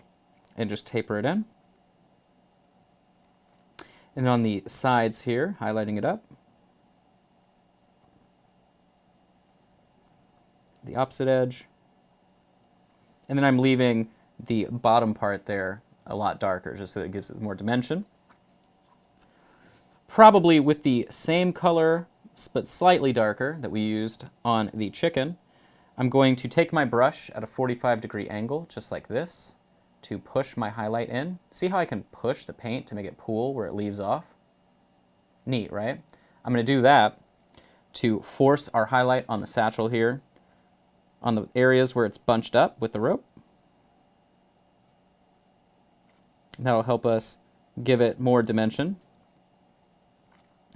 and just taper it in. And on the sides here, highlighting it up. The opposite edge. And then I'm leaving the bottom part there a lot darker, just so it gives it more dimension. Probably with the same color, but slightly darker, that we used on the chicken. I'm going to take my brush at a 45-degree angle, just like this, to push my highlight in. See how I can push the paint to make it pool where it leaves off? Neat, right? I'm going to do that to force our highlight on the satchel here, on the areas where it's bunched up with the rope. That'll help us give it more dimension.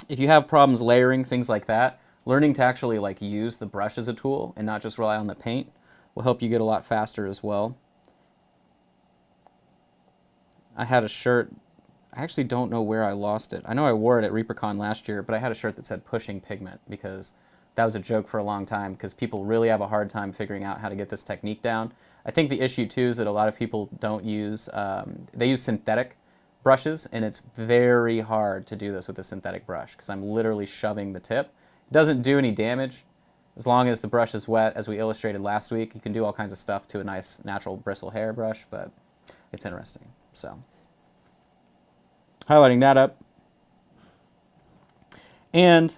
If you have problems layering, things like that, learning to actually use the brush as a tool and not just rely on the paint will help you get a lot faster as well. I had a shirt I actually don't know where I lost it. I know I wore it at ReaperCon last year, but I had a shirt that said Pushing Pigment because that was a joke for a long time because people really have a hard time figuring out how to get this technique down. I think the issue too is that a lot of people don't use, they use synthetic brushes, and it's very hard to do this with a synthetic brush because I'm literally shoving the tip. It doesn't do any damage as long as the brush is wet, as we illustrated last week. You can do all kinds of stuff to a nice natural bristle hair brush, but it's interesting. So highlighting that up. And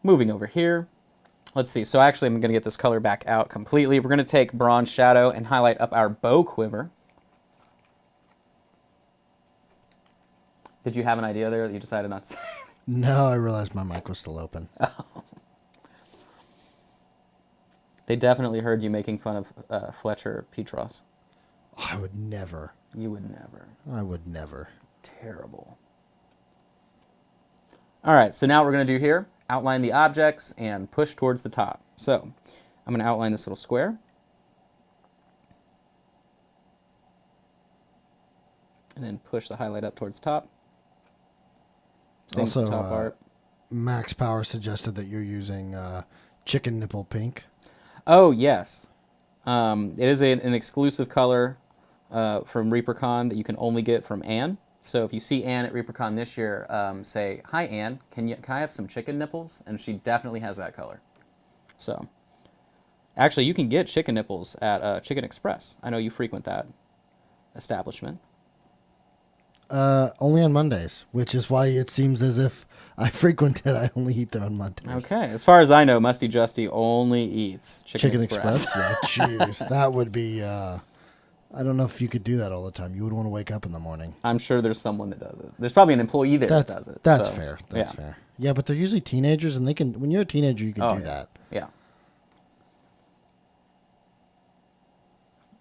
moving over here, let's see. So actually I'm going to get this color back out completely. We're going to take Bronze Shadow and highlight up our bow quiver. Did you have an idea there that you decided not to say? No, I realized my mic was still open. They definitely heard you making fun of Fletcher Petros. I would never. You would never. I would never. Terrible. All right, so now what we're going to do here, outline the objects and push towards the top. So I'm going to outline this little square. And then push the highlight up towards the top. Same Also, with the top part. Max Power suggested that you're using chicken nipple pink. Oh, yes. It is an exclusive color from ReaperCon that you can only get from Anne. So if you see Anne at ReaperCon this year, say, "Hi, Anne, can I have some chicken nipples?" And she definitely has that color. So actually, you can get chicken nipples at Chicken Express. I know you frequent that establishment. Only on Mondays, which is why it seems as if I frequent it. I only eat there on Mondays. Okay. As far as I know, Musty Justy only eats Chicken Express. Yeah, jeez. That would be... I don't know if you could do that all the time. You would want to wake up in the morning. I'm sure there's someone that does it. There's probably an employee there that does it. That's so, fair. That's fair. Yeah, but they're usually teenagers, and they can... When you're a teenager, you can do that. Yeah.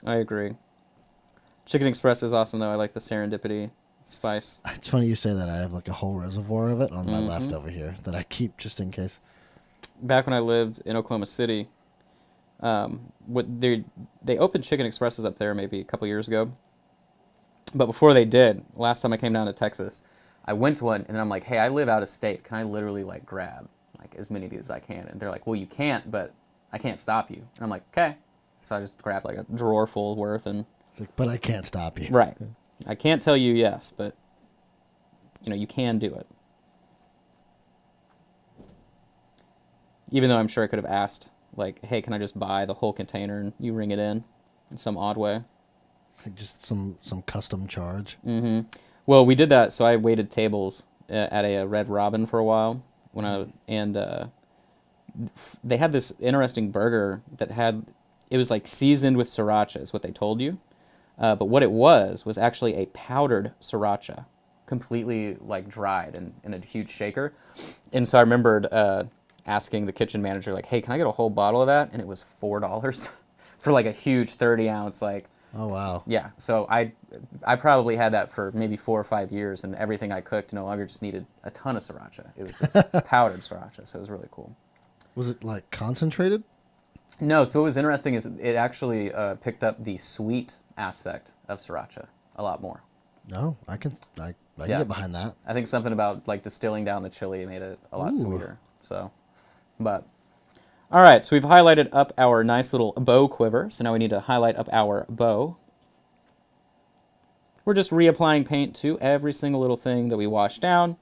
I agree. Chicken Express is awesome, though. I like the serendipity spice. It's funny you say that. I have like a whole reservoir of it on my left over here that I keep just in case. Back when I lived in Oklahoma City, they opened Chicken Expresses up there maybe a couple years ago. But before they did, last time I came down to Texas, I went to one, and then I'm like, "Hey, I live out of state. Can I literally like grab like as many of these as I can?" And they're like, "Well, you can't, but I can't stop you." And I'm like, "Okay." So I just grabbed like a drawer full worth and. It's like, but I can't stop you. Right. I can't tell you yes, but you can do it. Even though I'm sure I could have asked, like, "Hey, can I just buy the whole container and you ring it in some odd way?" Like just some custom charge. Mm-hmm. Well, we did that, so I waited tables at a Red Robin for a while they had this interesting burger that it was like seasoned with sriracha is what they told you. But what it was actually a powdered sriracha, completely like dried in a huge shaker. And so I remembered asking the kitchen manager, like, "Hey, can I get a whole bottle of that?" And it was $4 for like a huge 30-ounce, like. Oh, wow. Yeah, so I probably had that for maybe 4 or 5 years, and everything I cooked no longer just needed a ton of sriracha. It was just powdered sriracha, so it was really cool. Was it like concentrated? No, so what was interesting is it actually picked up the sweet aspect of sriracha a lot more. No, I can get behind that. I think something about like distilling down the chili made it a lot sweeter. So, but all right, so we've highlighted up our nice little bow quiver. So now we need to highlight up our bow. We're just reapplying paint to every single little thing that we washed down.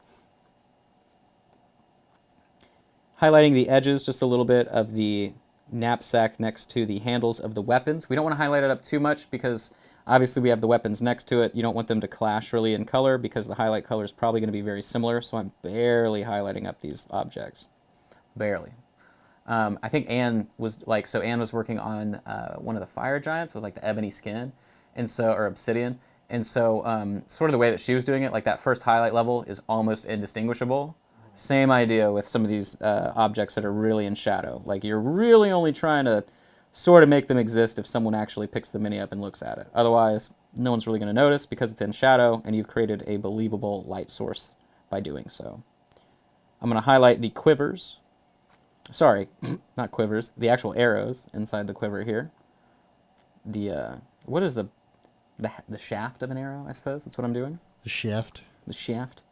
Highlighting the edges just a little bit of the knapsack next to the handles of the weapons. We don't want to highlight it up too much because obviously we have the weapons next to it. You don't want them to clash really in color because the highlight color is probably going to be very similar. So I'm barely highlighting up these objects. Barely. I think Anne was working on one of the fire giants with like the ebony skin, or obsidian, and so sort of the way that she was doing it, like that first highlight level is almost indistinguishable. Same idea with some of these objects that are really in shadow. Like you're really only trying to sort of make them exist if someone actually picks the mini up and looks at it. Otherwise, no one's really going to notice because it's in shadow, and you've created a believable light source by doing so. I'm going to highlight the quivers. Sorry, not quivers, the actual arrows inside the quiver here. What is the shaft of an arrow, I suppose? That's what I'm doing. The shaft. the shaft.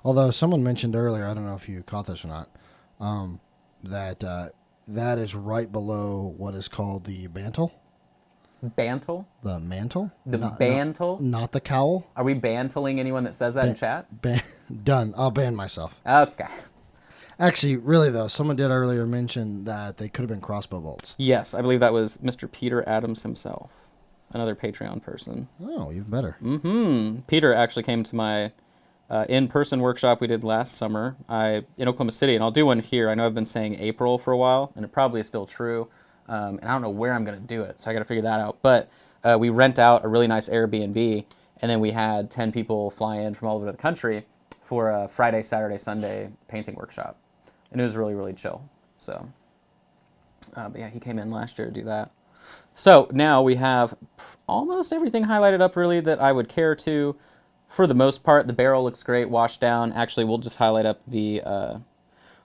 Although someone mentioned earlier, I don't know if you caught this or not, that that is right below what is called the mantle. Bantle? The mantle? The Not- bantle? Not the cowl. Are we bantling anyone that says that in chat? Done. I'll ban myself. Okay. Actually, really though, someone did earlier mention that they could have been crossbow bolts. Yes, I believe that was Mr. Peter Adams himself, another Patreon person. Oh, even better. Peter actually came to my in-person workshop we did last summer in Oklahoma City, and I'll do one here. I know I've been saying April for a while, and it probably is still true, and I don't know where I'm going to do it, so I got to figure that out. But we rent out a really nice Airbnb, and then we had 10 people fly in from all over the country for a Friday, Saturday, Sunday painting workshop, and it was really, really chill. So, but yeah, he came in last year to do that. So now we have almost everything highlighted up, really, that I would care to. For the most part, the barrel looks great, washed down. Actually, we'll just highlight up the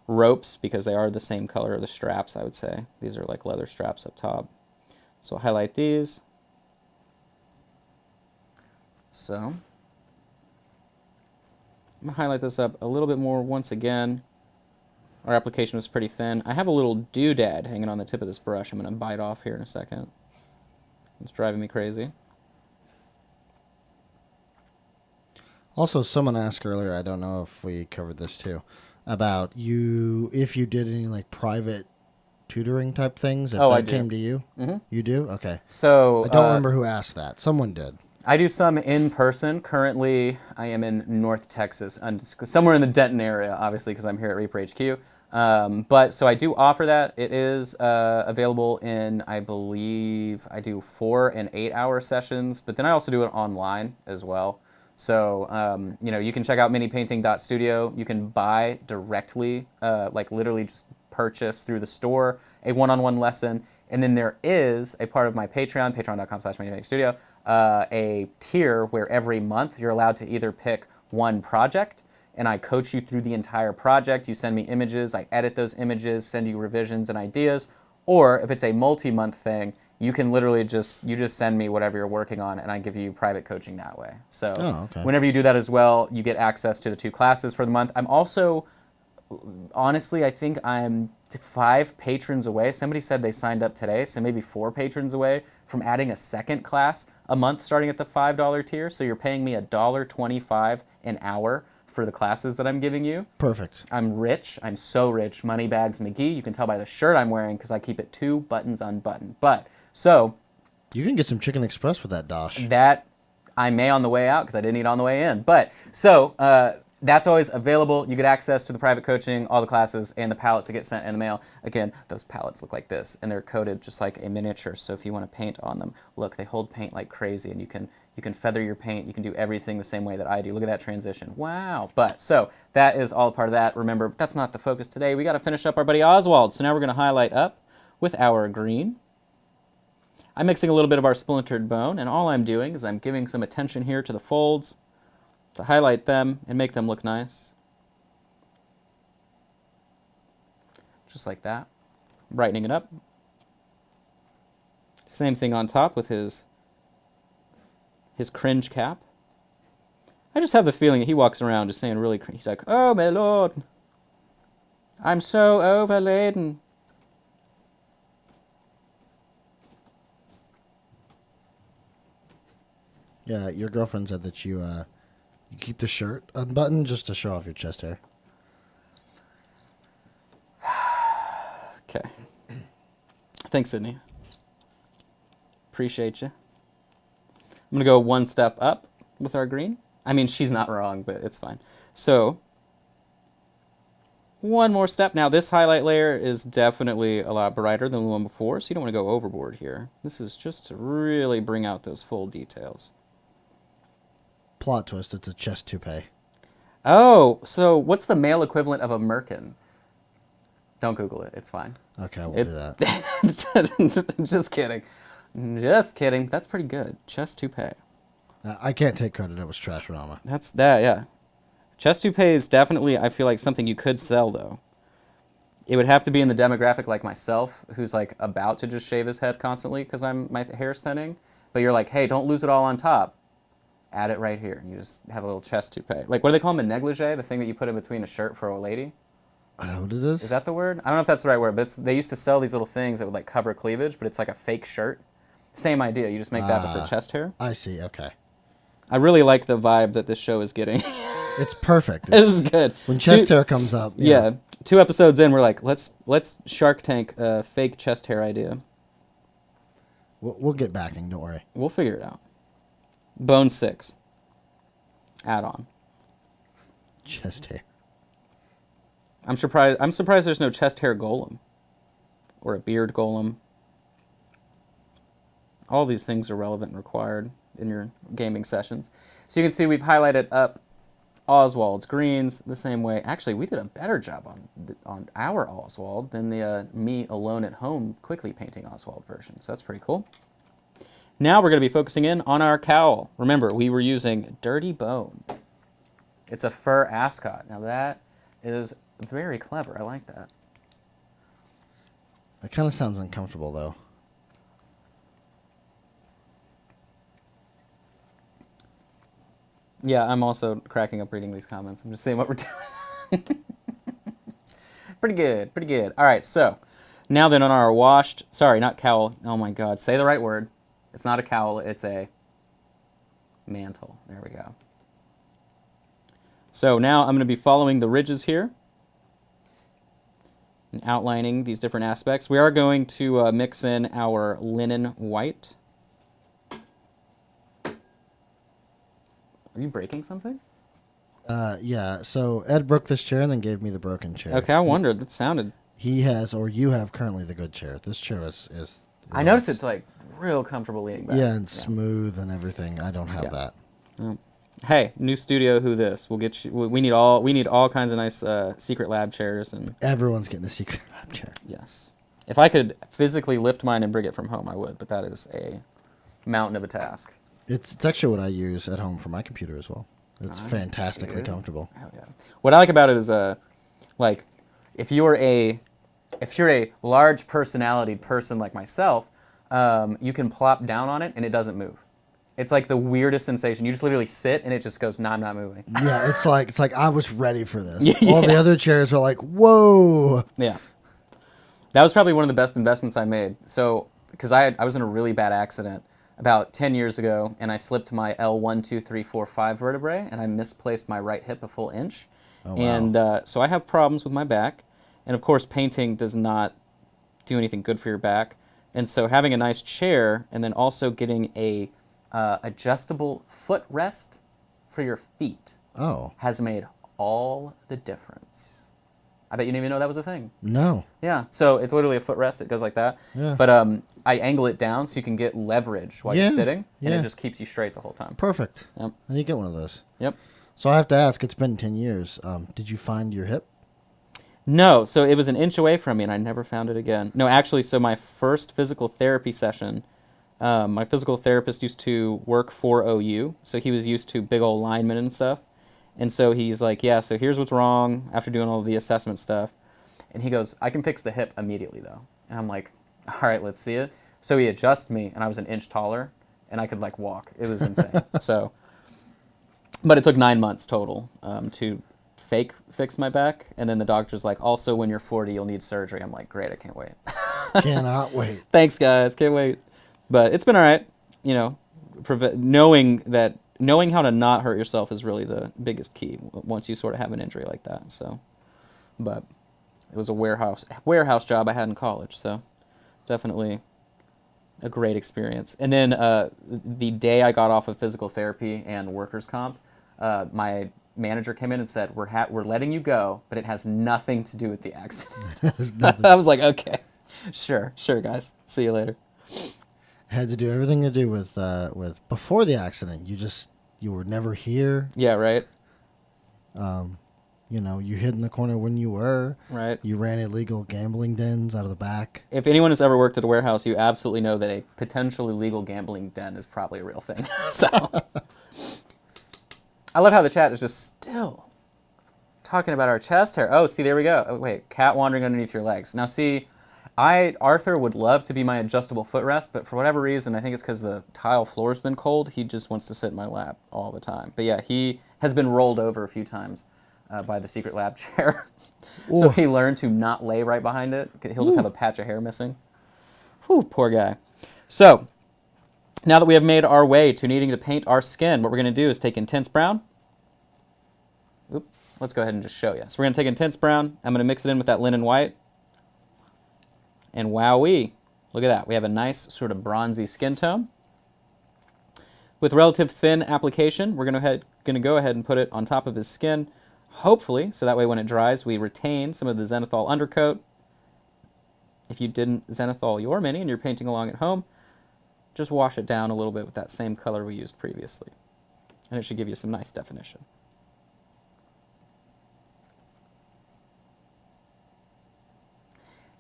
ropes because they are the same color of the straps, I would say. These are like leather straps up top. So I'll highlight these. So I'm going to highlight this up a little bit more once again. Our application was pretty thin. I have a little doodad hanging on the tip of this brush. I'm going to bite off here in a second. It's driving me crazy. Also, someone asked earlier, I don't know if we covered this too, about if you did any like private tutoring type things, if I that do. came to you. Mm-hmm. You do? Okay. So I don't remember who asked that. Someone did. I do some in person. Currently, I am in North Texas, somewhere in the Denton area, obviously, because I'm here at Reaper HQ. But so I do offer that. It is available in, I believe, I do 4 and 8 hour sessions, but then I also do it online as well. So, you can check out minipainting.studio. You can buy directly, like literally just purchase through the store, a one-on-one lesson. And then there is a part of my Patreon, patreon.com/minipaintingstudio, a tier where every month you're allowed to either pick one project, and I coach you through the entire project. You send me images, I edit those images, send you revisions and ideas. Or if it's a multi-month thing, you can literally just send me whatever you're working on, and I give you private coaching that way. So whenever you do that as well, you get access to the 2 classes for the month. I'm also, honestly, I think I'm 5 patrons away. Somebody said they signed up today, so maybe 4 patrons away from adding a second class a month starting at the $5 tier. So you're paying me $1.25 an hour for the classes that I'm giving you. Perfect. I'm rich. I'm so rich. Moneybags McGee. You can tell by the shirt I'm wearing because I keep it 2 buttons unbuttoned. So You can get some Chicken Express with that dosh. that I may on the way out because I didn't eat on the way in. But so that's always available. You get access to the private coaching, all the classes, and the palettes that get sent in the mail. Again, those palettes look like this, and they're coated just like a miniature. So if you want to paint on them, look, they hold paint like crazy, and you can feather your paint. You can do everything the same way that I do. Look at that transition. Wow. But so that is all a part of that. Remember, that's not the focus today. We got to finish up our buddy Oswald. So now we're going to highlight up with our green. I'm mixing a little bit of our splintered bone, and all I'm doing is I'm giving some attention here to the folds to highlight them and make them look nice. Just like that. Brightening it up. Same thing on top with his cringe cap. I just have the feeling that he walks around just saying really cringe. He's like, "Oh my lord, I'm so overladen." Yeah, your girlfriend said that you keep the shirt unbuttoned just to show off your chest hair. Okay. Thanks, Sydney. Appreciate you. I'm going to go 1 step up with our green. I mean, she's not wrong, but it's fine. So, 1 more step. Now, this highlight layer is definitely a lot brighter than the one before, so you don't want to go overboard here. This is just to really bring out those full details. Plot twist, it's a chest toupee. Oh, so what's the male equivalent of a merkin? Don't Google it. It's fine. Okay, I won't do that. Just kidding. Just kidding. That's pretty good. Chest toupee. I can't take credit. It was trash Rama. That's that, yeah. Chest toupee is definitely, I feel like, something you could sell, though. It would have to be in the demographic like myself, who's like about to just shave his head constantly because my hair's thinning. But you're like, hey, don't lose it all on top. add it right here. And you just have a little chest toupee. Like, what do they call them? A negligee? The thing that you put in between a shirt for a lady? I know what it is. Is that the word? I don't know if that's the right word, but they used to sell these little things that would like cover cleavage, but it's like a fake shirt. Same idea. You just make that but for chest hair. I see. Okay. I really like the vibe that this show is getting. It's perfect. This is good. When chest hair comes up. Yeah. 2 episodes in, we're like, let's Shark Tank a fake chest hair idea. We'll get backing. Don't worry. We'll figure it out. Bone 6. Add on. Chest hair. I'm surprised there's no chest hair golem. Or a beard golem. All these things are relevant and required in your gaming sessions. So you can see we've highlighted up Oswald's greens the same way. Actually, we did a better job on our Oswald than the me alone at home quickly painting Oswald version. So that's pretty cool. Now we're going to be focusing in on our cowl. Remember, we were using Dirty Bone. It's a fur ascot. Now that is very clever. I like that. It kind of sounds uncomfortable, though. Yeah, I'm also cracking up reading these comments. I'm just seeing what we're doing. Pretty good, pretty good. All right, so now then on our washed, sorry, not cowl. Oh my God, say the right word. It's not a cowl, it's a mantle. There we go. So now I'm going to be following the ridges here and outlining these different aspects. We are going to mix in our linen white. Are you breaking something? Yeah. So Ed broke this chair and then gave me the broken chair. Okay, I wondered. That sounded... He has, or you have currently the good chair. This chair is I noticed it's like real comfortable leaning back. Yeah, and smooth and everything. I don't have that. Hey, new studio, who this? We'll get you. We need all kinds of nice secret lab chairs and. Everyone's getting a secret lab chair. Yes. If I could physically lift mine and bring it from home, I would. But that is a mountain of a task. It's actually what I use at home for my computer as well. It's fantastically comfortable. Hell yeah. What I like about it is like if you're a large personality person like myself, you can plop down on it and it doesn't move. It's like the weirdest sensation. You just literally sit and it just goes, nah, I'm not moving. Yeah, it's like I was ready for this. Yeah. All the other chairs are like, whoa. Yeah. That was probably one of the best investments I made. So, because I was in a really bad accident about 10 years ago, and I slipped my L1, 2, 3, 4, 5 vertebrae, and I misplaced my right hip a full inch. Oh, wow. And so I have problems with my back. And of course, painting does not do anything good for your back. And so having a nice chair and then also getting a adjustable footrest for your feet has made all the difference. I bet you didn't even know that was a thing. No. Yeah, so it's literally a footrest. It goes like that. Yeah. But I angle it down so you can get leverage while you're sitting, and it just keeps you straight the whole time. Perfect. Yep. And you get one of those. Yep. So I have to ask, it's been 10 years. Did you find your hip? No, so it was an inch away from me, and I never found it again. No, actually, so my first physical therapy session, my physical therapist used to work for OU, so he was used to big old linemen and stuff. And so he's like, yeah, so here's what's wrong after doing all the assessment stuff. And he goes, I can fix the hip immediately, though. And I'm like, all right, let's see it. So he adjusts me, and I was an inch taller, and I could, like, walk. It was insane. So, but it took 9 months total to fake fix my back. And then the doctor's like, also, when you're 40, you'll need surgery. I'm like, great, I can't wait. Cannot wait. Thanks, guys. Can't wait. But it's been all right. You know, knowing how to not hurt yourself is really the biggest key once you sort of have an injury like that. So, but it was a warehouse job I had in college, so definitely a great experience. And then the day I got off of physical therapy and workers' comp, my manager came in and said, "We're letting you go, but it has nothing to do with the accident." I was like, "Okay, sure, guys. See you later." Had to do everything to do with before the accident. You were never here. Yeah, right. You know, you hid in the corner when you were. Right. You ran illegal gambling dens out of the back. If anyone has ever worked at a warehouse, you absolutely know that a potentially legal gambling den is probably a real thing. So, I love how the chat is just still talking about our chest hair. Oh, see, there we go. Oh, wait, cat wandering underneath your legs. Now, see, Arthur would love to be my adjustable footrest, but for whatever reason, I think it's because the tile floor's been cold, he just wants to sit in my lap all the time. But yeah, he has been rolled over a few times by the secret lab chair. So Ooh. he learned to not lay right behind it. He'll just have a patch of hair missing. Whew, poor guy. So, now that we have made our way to needing to paint our skin, what we're going to do is take Intense Brown. Oop, let's go ahead and just show you. So we're going to take Intense Brown. I'm going to mix it in with that Linen White. And wowee, look at that. We have a nice sort of bronzy skin tone. With relative thin application, we're going to go ahead and put it on top of his skin, hopefully, so that way when it dries, we retain some of the zenithal undercoat. If you didn't zenithal your mini and you're painting along at home, just wash it down a little bit with that same color we used previously. And it should give you some nice definition.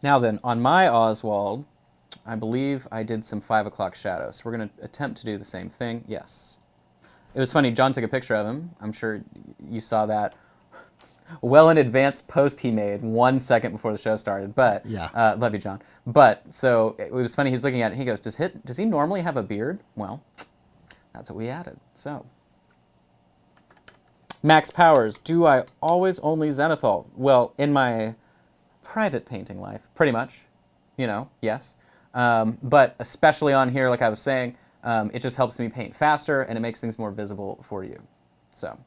Now then, on my Oswald, I believe I did some 5 o'clock shadows. So we're going to attempt to do the same thing. Yes. It was funny, John took a picture of him. I'm sure you saw that well in advance post he made 1 second before the show started. But yeah. Love you, John. But so it was funny, he was looking at it, he goes, does he normally have a beard? Well, that's what we added. So Max Powers, do I always only zenithal? Well, in my private painting life, pretty much, yes. But especially on here, like I was saying, it just helps me paint faster and it makes things more visible for you. So,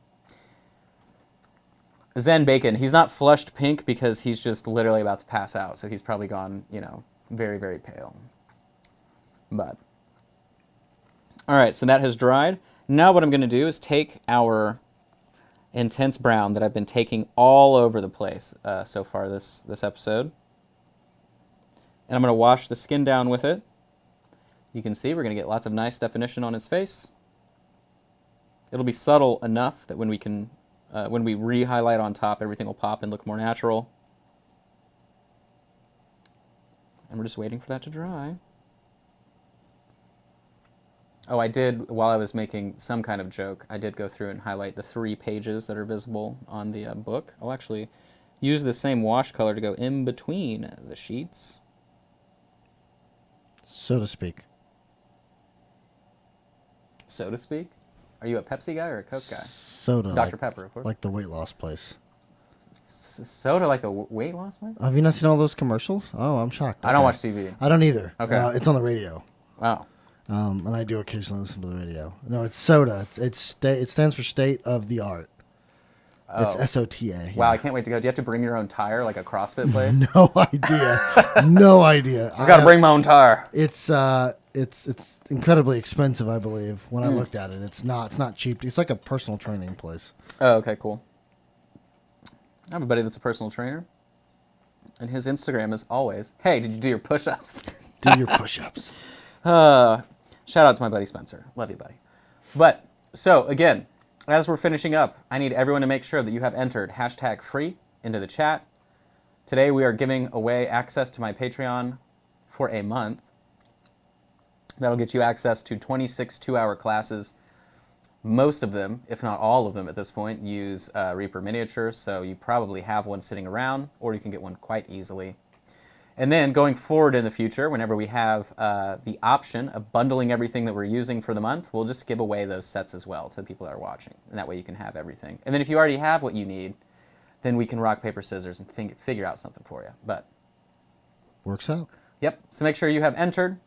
Zen Bacon, he's not flushed pink because he's just literally about to pass out, so he's probably gone, very, very pale. But, all right, so that has dried. Now what I'm going to do is take our Intense Brown that I've been taking all over the place so far this episode. And I'm going to wash the skin down with it. You can see we're going to get lots of nice definition on his face. It'll be subtle enough that when we re-highlight on top, everything will pop and look more natural. And we're just waiting for that to dry. Oh, I did, while I was making some kind of joke, I did go through and highlight the 3 pages that are visible on the book. I'll actually use the same wash color to go in between the sheets. So to speak. So to speak? Are you a Pepsi guy or a Coke guy? Soda. Dr. Pepper, of course. Like the weight loss place. Soda like the weight loss one? Have you not seen all those commercials? Oh, I'm shocked. I don't watch TV. I don't either. Okay. It's on the radio. Wow. And I do occasionally listen to the radio. No, it's SOTA. It stands for State of the Art. Oh. It's SOTA. Wow, yeah. I can't wait to go. Do you have to bring your own tire like a CrossFit place? No idea. No idea. I've got to bring my own tire. It's incredibly expensive, I believe. When I looked at it, it's not cheap. It's like a personal training place. Oh, okay, cool. I have a buddy that's a personal trainer, and his Instagram is always, "Hey, did you do your push-ups?" Do your push-ups. Shout out to my buddy Spencer. Love you, buddy. But, so, again, as we're finishing up, I need everyone to make sure that you have entered #free into the chat. Today we are giving away access to my Patreon for a month. That'll get you access to 26 2-hour classes. Most of them, if not all of them at this point, use Reaper miniatures, so you probably have one sitting around, or you can get one quite easily. And then going forward in the future, whenever we have the option of bundling everything that we're using for the month, we'll just give away those sets as well to the people that are watching. And that way you can have everything. And then if you already have what you need, then we can rock, paper, scissors and figure out something for you. But Works out. yep, so make sure you have entered.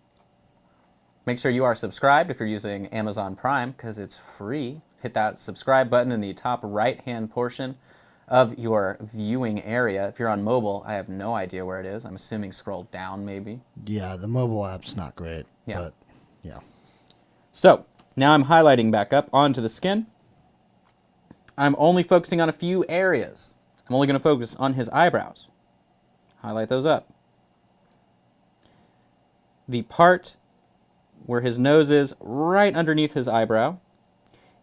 Make sure you are subscribed if you're using Amazon Prime, because it's free. Hit that subscribe button in the top right-hand portion of your viewing area. If you're on mobile, I have no idea where it is. I'm assuming scroll down maybe. Yeah, the mobile app's not great. Yeah. But, yeah. So, now I'm highlighting back up onto the skin. I'm only focusing on a few areas. I'm only going to focus on his eyebrows. Highlight those up. The part where his nose is right underneath his eyebrow,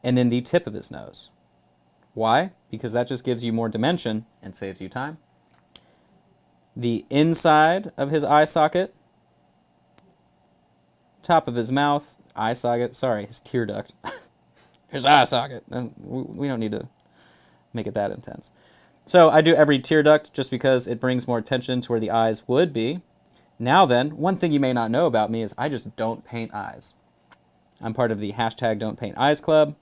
and then the tip of his nose. Why? Because that just gives you more dimension and saves you time. The inside of his eye socket, top of his mouth, eye socket, sorry, his tear duct, his eye socket. We don't need to make it that intense. So I do every tear duct just because it brings more attention to where the eyes would be. Now then, one thing you may not know about me is I just don't paint eyes. I'm part of the hashtag Don't Paint Eyes Club.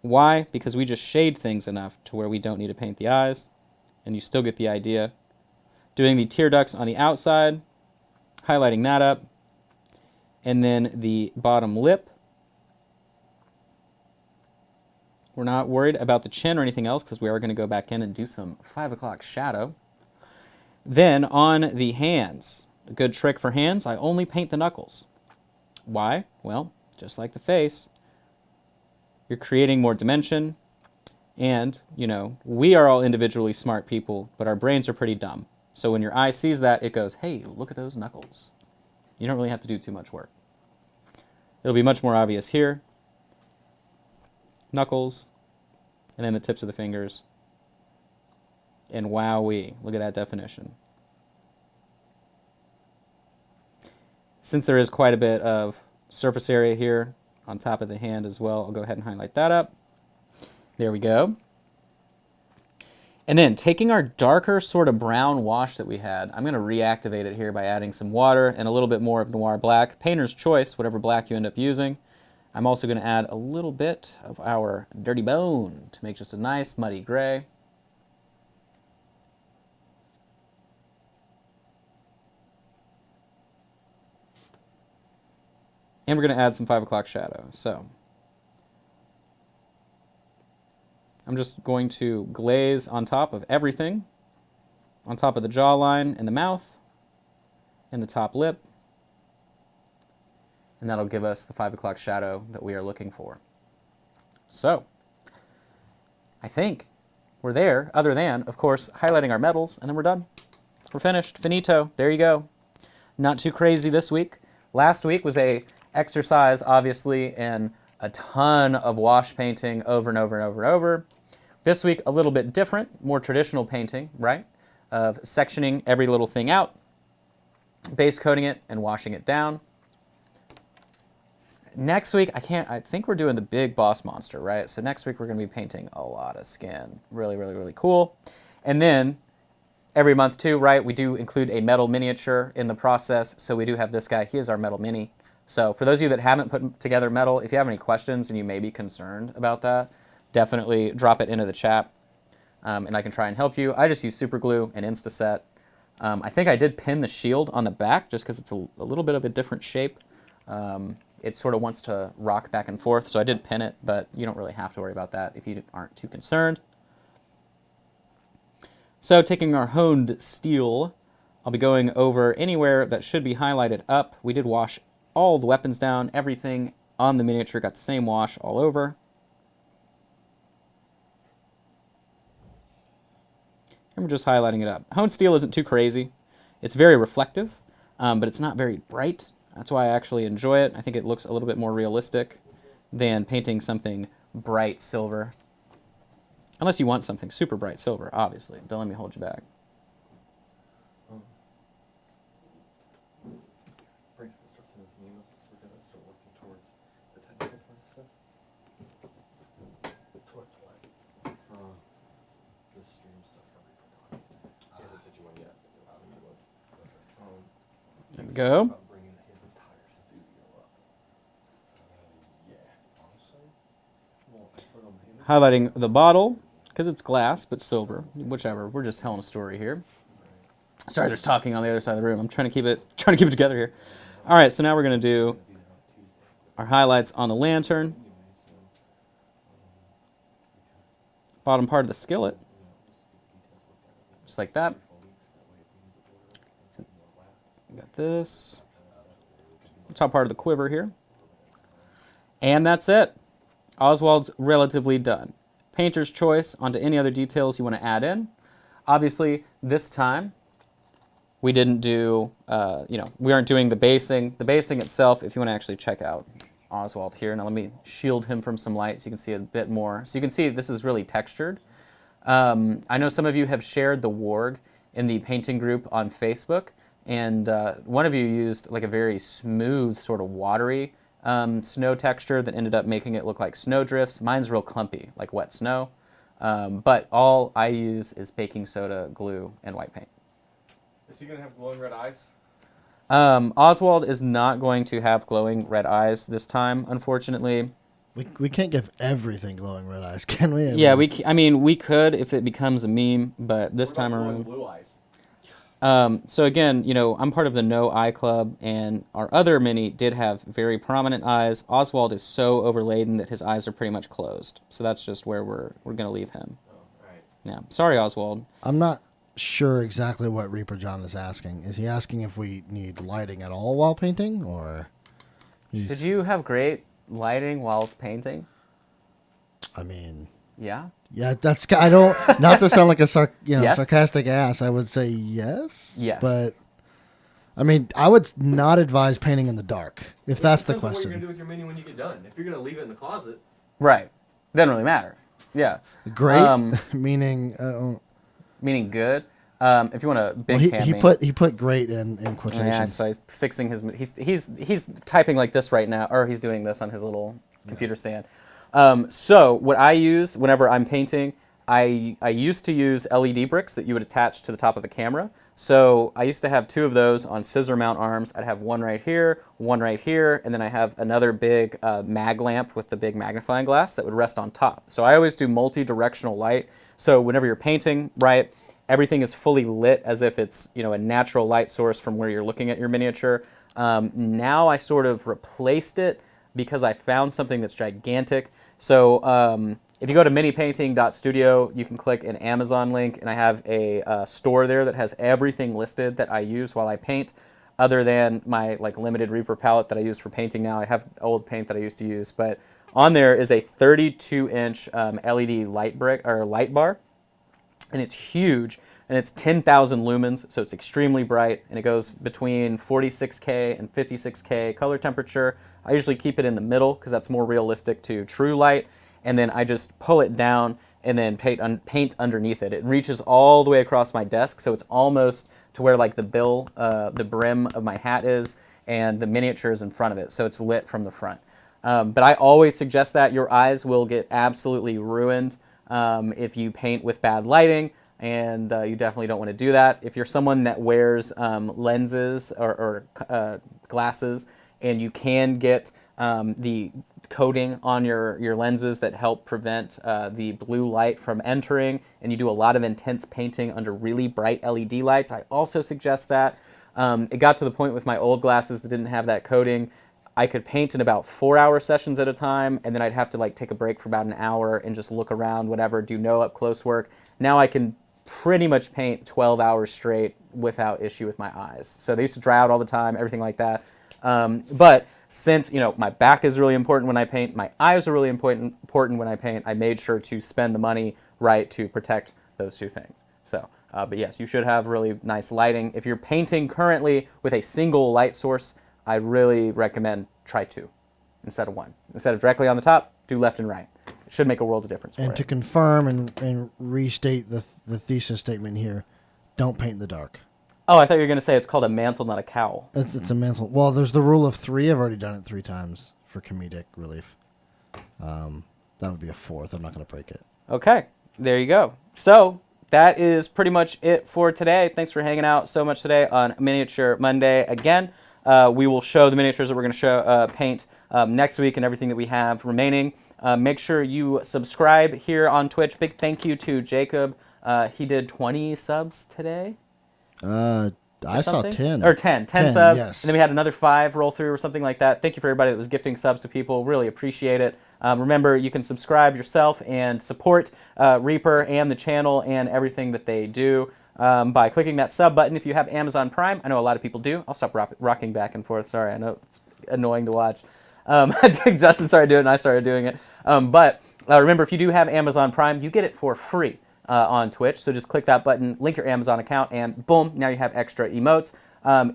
Why? Because we just shade things enough to where we don't need to paint the eyes, and you still get the idea. Doing the tear ducts on the outside, highlighting that up, and then the bottom lip. We're not worried about the chin or anything else because we are going to go back in and do some 5 o'clock shadow. Then on the hands, a good trick for hands, I only paint the knuckles. Why? Well, just like the face, you're creating more dimension, and, you know, we are all individually smart people, but our brains are pretty dumb. So when your eye sees that, it goes, hey, look at those knuckles. You don't really have to do too much work. It'll be much more obvious here. Knuckles, and then the tips of the fingers. And wowee, look at that definition. Since there is quite a bit of surface area here on top of the hand as well, I'll go ahead and highlight that up. There we go. And then taking our darker sort of brown wash that we had, I'm going to reactivate it here by adding some water and a little bit more of noir black. Painter's choice, whatever black you end up using. I'm also going to add a little bit of our dirty bone to make just a nice muddy gray. And we're going to add some 5 o'clock shadow. So I'm just going to glaze on top of everything, on top of the jawline and the mouth and the top lip. And that'll give us the 5 o'clock shadow that we are looking for. So I think we're there, other than, of course, highlighting our metals, and then we're done. We're finished. Finito. There you go. Not too crazy this week. Last week was a exercise, obviously, in a ton of wash painting over and over and over and over. This week, a little bit different, more traditional painting, right? Of sectioning every little thing out, base coating it, and washing it down. Next week, I think we're doing the big boss monster, right? So next week, we're going to be painting a lot of skin. Really, really, really cool. And then every month, too, right, we do include a metal miniature in the process. So we do have this guy. He is our metal mini. So for those of you that haven't put together metal, if you have any questions and you may be concerned about that, definitely drop it into the chat, and I can try and help you. I just use super glue and Instaset. I think I did pin the shield on the back just because it's a little bit of a different shape. It sort of wants to rock back and forth, so I did pin it, but you don't really have to worry about that if you aren't too concerned. So taking our honed steel, I'll be going over anywhere that should be highlighted up. We did wash all the weapons down, everything on the miniature got the same wash all over. And we're just highlighting it up. Honed steel isn't too crazy. It's very reflective, but it's not very bright. That's why I actually enjoy it. I think it looks a little bit more realistic than painting something bright silver. Unless you want something super bright silver, obviously. Don't let me hold you back. There we go. Highlighting the bottle, because it's glass, but silver, whichever. We're just telling a story here. Sorry, there's talking on the other side of the room. I'm trying to keep it together here. All right, so now we're going to do our highlights on the lantern. Bottom part of the skillet. Just like that. Got this. Top part of the quiver here. And that's it. Oswald's relatively done. Painter's choice onto any other details you want to add in. Obviously, this time, we didn't do, we aren't doing the basing. The basing itself, if you want to actually check out Oswald here. Now let me shield him from some light so you can see a bit more. So you can see this is really textured. I know some of you have shared the warg in the painting group on Facebook. And one of you used like a very smooth, sort of watery snow texture that ended up making it look like snow drifts. Mine's real clumpy, like wet snow. But all I use is baking soda, glue, and white paint. Is he going to have glowing red eyes? Oswald is not going to have glowing red eyes this time, unfortunately. We can't give everything glowing red eyes, can we? Yeah, I mean, we could if it becomes a meme, but this What time about glowing around. blue eyes? So again, I'm part of the No Eye Club, and our other mini did have very prominent eyes. Oswald is so overladen that his eyes are pretty much closed. So that's just where we're gonna leave him. Oh, right. Yeah, sorry, Oswald. I'm not sure exactly what Reaper John is asking. Is he asking if we need lighting at all while painting, or? Should you have great lighting whilst painting? I mean, Yeah. yeah, that's. I don't. Not to sound like a Yes. sarcastic ass. I would say yes. Yes. But I mean, I would not advise painting in the dark if that's the Depends on what you're question. gonna do with your mini when you get done. If you're gonna leave it in the closet, Right. Doesn't really matter. Yeah. Great, meaning. Meaning good. If you want a big Well, hand he main- put great in quotations. Yeah, so he's fixing his. He's typing like this right now, or he's doing this on his little computer stand. So what I use whenever I'm painting, I used to use LED bricks that you would attach to the top of a camera. So I used to have 2 of those on scissor mount arms. I'd have one right here, and then I have another big mag lamp with the big magnifying glass that would rest on top. So I always do multi-directional light. So whenever you're painting, right, everything is fully lit as if it's a natural light source from where you're looking at your miniature. Now I sort of replaced it because I found something that's gigantic. So if you go to minipainting.studio, you can click an Amazon link, and I have a store there that has everything listed that I use while I paint, other than my limited Reaper palette that I use for painting now. I have old paint that I used to use, but on there is a 32-inch LED light bar, and it's huge, and it's 10,000 lumens, so it's extremely bright, and it goes between 46K and 56K color temperature. I usually keep it in the middle because that's more realistic to true light, and then I just pull it down and then paint underneath it. It reaches all the way across my desk, so it's almost to where the brim of my hat is, and the miniature is in front of it, so it's lit from the front. But I always suggest that your eyes will get absolutely ruined if you paint with bad lighting, and you definitely don't want to do that. If you're someone that wears lenses or glasses, and you can get the coating on your lenses that help prevent the blue light from entering, and you do a lot of intense painting under really bright LED lights, I also suggest that. It got to the point with my old glasses that didn't have that coating. I could paint in about 4-hour sessions at a time, and then I'd have to take a break for about an hour and just look around, whatever, do no up close work. Now I can pretty much paint 12 hours straight without issue with my eyes. So they used to dry out all the time, everything like that. But since my back is really important when I paint, my eyes are really important when I paint, I made sure to spend the money right to protect those 2 things. So, but yes, you should have really nice lighting. If you're painting currently with a single light source, I really recommend try 2 instead of 1. Instead of directly on the top, do left and right. It should make a world of difference for And you. to confirm and restate the thesis statement here, don't paint in the dark. Oh, I thought you were going to say it's called a mantle, not a cowl. It's a mantle. Well, there's the rule of 3. I've already done it 3 times for comedic relief. That would be a 4th. I'm not going to break it. Okay, there you go. So that is pretty much it for today. Thanks for hanging out so much today on Miniature Monday. Again, we will show the miniatures that we're going to paint next week and everything that we have remaining. Make sure you subscribe here on Twitch. Big thank you to Jacob. He did 20 subs today. I saw 10. Or 10 subs. Yes. And then we had another 5 roll through or something like that. Thank you for everybody that was gifting subs to people. Really appreciate it. Remember, you can subscribe yourself and support Reaper and the channel and everything that they do by clicking that sub button if you have Amazon Prime. I know a lot of people do. I'll stop rocking back and forth. Sorry, I know it's annoying to watch. I think Justin started doing it and I started doing it. But remember, if you do have Amazon Prime, you get it for free on Twitch. So just click that button, link your Amazon account, and boom, now you have extra emotes.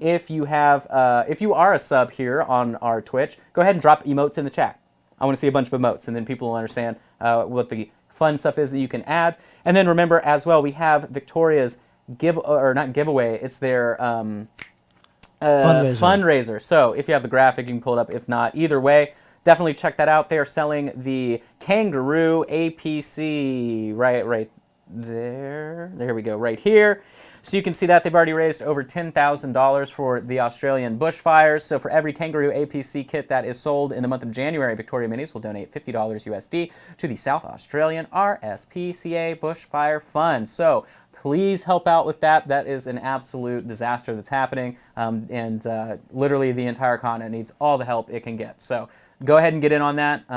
If you are a sub here on our Twitch, go ahead and drop emotes in the chat. I want to see a bunch of emotes, and then people will understand what the fun stuff is that you can add. And then remember as well, we have Victoria's not giveaway. It's their fundraiser. So if you have the graphic, you can pull it up. If not, either way, definitely check that out. They are selling the Kangaroo APC right there. There we go, right here. So you can see that they've already raised over $10,000 for the Australian bushfires. So for every Kangaroo APC kit that is sold in the month of January, Victoria Minis will donate $50 USD to the South Australian RSPCA Bushfire Fund. So please help out with that. That is an absolute disaster that's happening, and literally the entire continent needs all the help it can get. So go ahead and get in on that.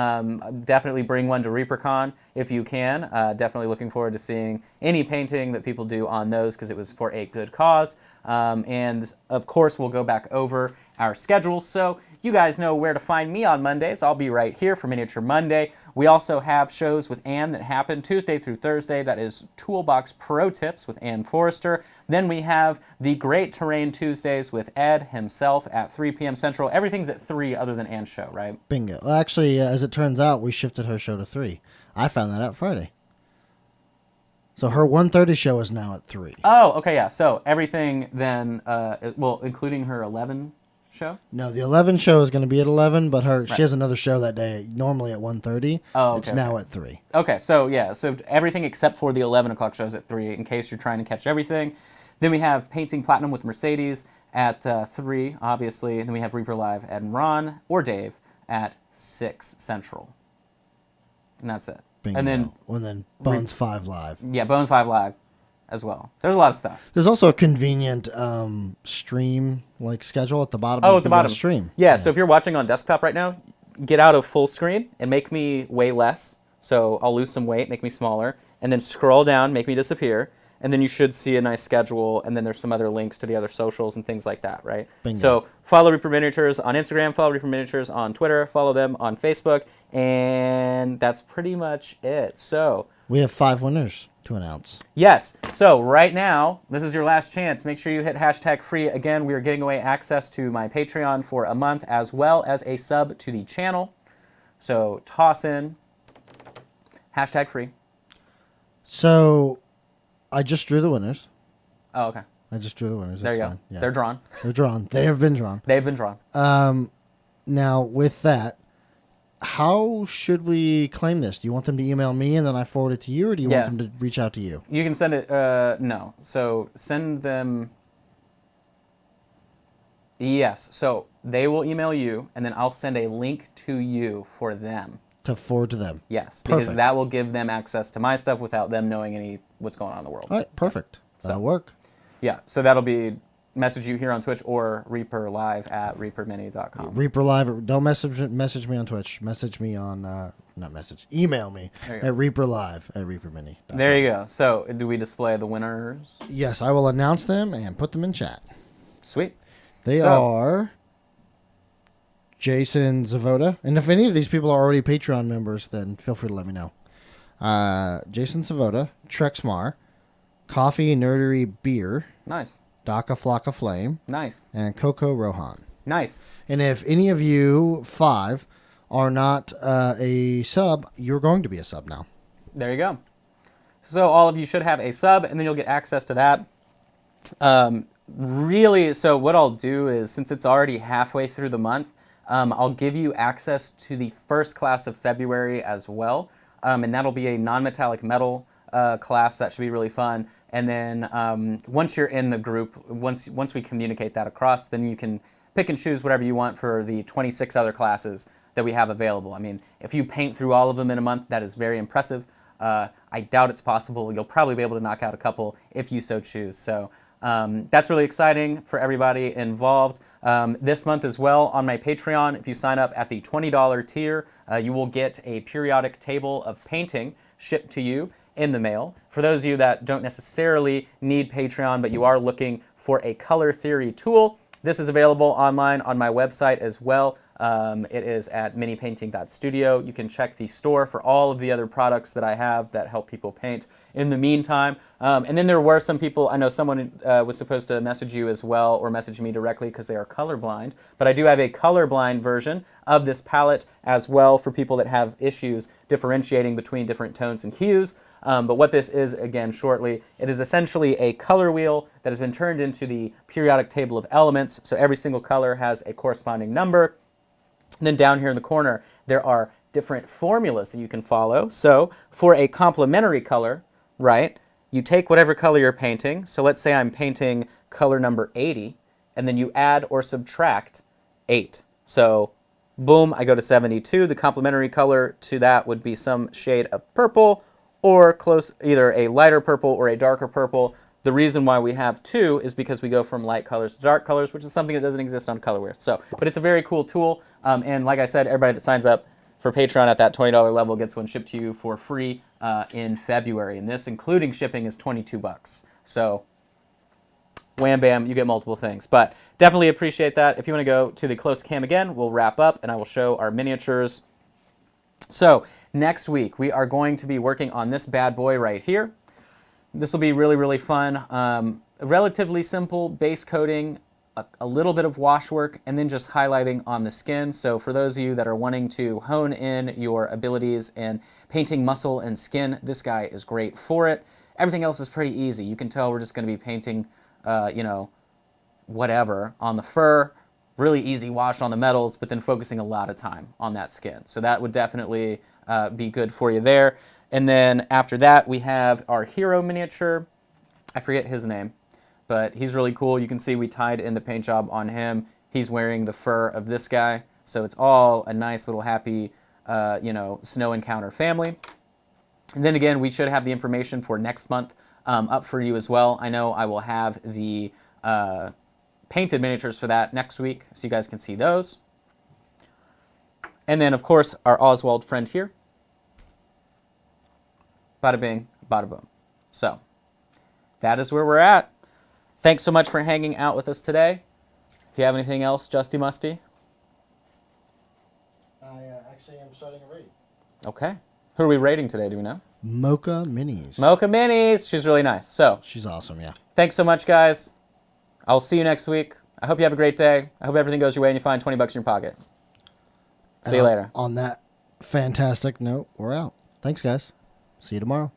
Definitely bring one to ReaperCon if you can. Definitely looking forward to seeing any painting that people do on those because it was for a good cause. And of course, we'll go back over our schedule. So you guys know where to find me on Mondays. I'll be right here for Miniature Monday. We also have shows with Ann that happen Tuesday through Thursday. That is Toolbox Pro Tips with Ann Forrester. Then we have the Great Terrain Tuesdays with Ed himself at 3 p.m. Central. Everything's at 3 other than Ann's show, right? Bingo. Well, actually, as it turns out, we shifted her show to 3. I found that out Friday. So her 1:30 show is now at 3. Oh, okay, yeah. So everything then, well, including her 11 show? No, the 11 show is going to be at 11, but she has another show that day, normally at 1:30. Oh, okay, it's now at 3. Okay, so yeah, so everything except for the 11 o'clock shows at 3, in case you're trying to catch everything. Then we have Painting Platinum with Mercedes at 3, obviously. And then we have Reaper Live and Ron or Dave at 6 Central. And that's it. Bingo. And then Bones 5 Live. Yeah, Bones 5 Live as well. There's a lot of stuff. There's also a convenient stream schedule at the bottom of the stream. Yeah, so if you're watching on desktop right now, get out of full screen and make me weigh less. So I'll lose some weight, make me smaller, and then scroll down, make me disappear, and then you should see a nice schedule, and then there's some other links to the other socials and things like that, right? Bingo. So follow Reaper Miniatures on Instagram, follow Reaper Miniatures on Twitter, follow them on Facebook, and that's pretty much it. So we have 5 winners to announce. Yes. So right now, this is your last chance. Make sure you hit hashtag free. Again, we are giving away access to my Patreon for a month as well as a sub to the channel. So toss in hashtag free. So I just drew the winners. Oh, okay. I just drew the winners. There That's you go. fine. Yeah. They're drawn. They're drawn. They have been drawn. They've been drawn. Now, with that, how should we claim this? Do you want them to email me and then I forward it to you, or do you want them to reach out to you? You can send it, no. So send them, yes. So they will email you, and then I'll send a link to you for them. To forward to them. Yes, Perfect. because that will give them access to my stuff without them knowing what's going on in the world. All right, perfect. That'll work. Yeah, so that'll be message you here on Twitch or reaperlive at reapermini.com. Reaper Live. Don't message me on Twitch. Message me on email me at reaperlive at reapermini.com. There you go. So do we display the winners? Yes, I will announce them and put them in chat. Sweet. They are Jason Zavoda. And if any of these people are already Patreon members, then feel free to let me know. Jason Zavoda, Trexmer, CoffeeNerderyBeer. Nice. DakkaFlakkaFlame. Nice. And CocoRohan. Nice. And if any of you 5 are not a sub, you're going to be a sub now. There you go. So all of you should have a sub, and then you'll get access to that. Really, so what I'll do is, since it's already halfway through the month, I'll give you access to the first class of February as well. And that'll be a non-metallic metal class. That should be really fun. And then once you're in the group, once we communicate that across, then you can pick and choose whatever you want for the 26 other classes that we have available. I mean, if you paint through all of them in a month, that is very impressive. I doubt it's possible. You'll probably be able to knock out a couple if you so choose. So that's really exciting for everybody involved. This month as well on my Patreon, if you sign up at the $20 tier, you will get a periodic table of painting shipped to you in the mail. For those of you that don't necessarily need Patreon, but you are looking for a color theory tool, this is available online on my website as well. It is at minipainting.studio. You can check the store for all of the other products that I have that help people paint in the meantime. And then there were some people, I know someone was supposed to message you as well, or message me directly because they are colorblind, but I do have a colorblind version of this palette as well for people that have issues differentiating between different tones and hues. But what this is, again, shortly, it is essentially a color wheel that has been turned into the periodic table of elements. So every single color has a corresponding number. And then down here in the corner, there are different formulas that you can follow. So for a complementary color, right, you take whatever color you're painting. So let's say I'm painting color number 80, and then you add or subtract 8. So boom, I go to 72. The complementary color to that would be some shade of purple or close, either a lighter purple or a darker purple. The reason why we have 2 is because we go from light colors to dark colors, which is something that doesn't exist on colorware. So, but it's a very cool tool. And like I said, everybody that signs up for Patreon at that $20 level gets one shipped to you for free in February. And this, including shipping, is $22. So wham bam, you get multiple things. But definitely appreciate that. If you want to go to the close cam again, we'll wrap up and I will show our miniatures. So next week, we are going to be working on this bad boy right here. This will be really, really fun. Relatively simple base coating, a little bit of wash work, and then just highlighting on the skin. So for those of you that are wanting to hone in your abilities in painting muscle and skin, this guy is great for it. Everything else is pretty easy. You can tell we're just going to be painting, you know, whatever on the fur, really easy wash on the metals, but then focusing a lot of time on that skin. So that would definitely be good for you there. And then after that, we have our hero miniature. I forget his name, but he's really cool. You can see we tied in the paint job on him. He's wearing the fur of this guy. So it's all a nice little happy, you know, snow encounter family. And then again, we should have the information for next month up for you as well. I know I will have the painted miniatures for that next week, so you guys can see those. And then, of course, our Oswald friend here. Bada bing, bada boom. So that is where we're at. Thanks so much for hanging out with us today. If you have anything else, Justy Musty? I actually am starting a raid. Okay. Who are we rating today, do we know? Mocha Minis. Mocha Minis. She's really nice. So She's awesome, yeah. thanks so much, guys. I'll see you next week. I hope you have a great day. I hope everything goes your way and you find 20 bucks in your pocket. See you later. On that fantastic note, we're out. Thanks, guys. See you tomorrow.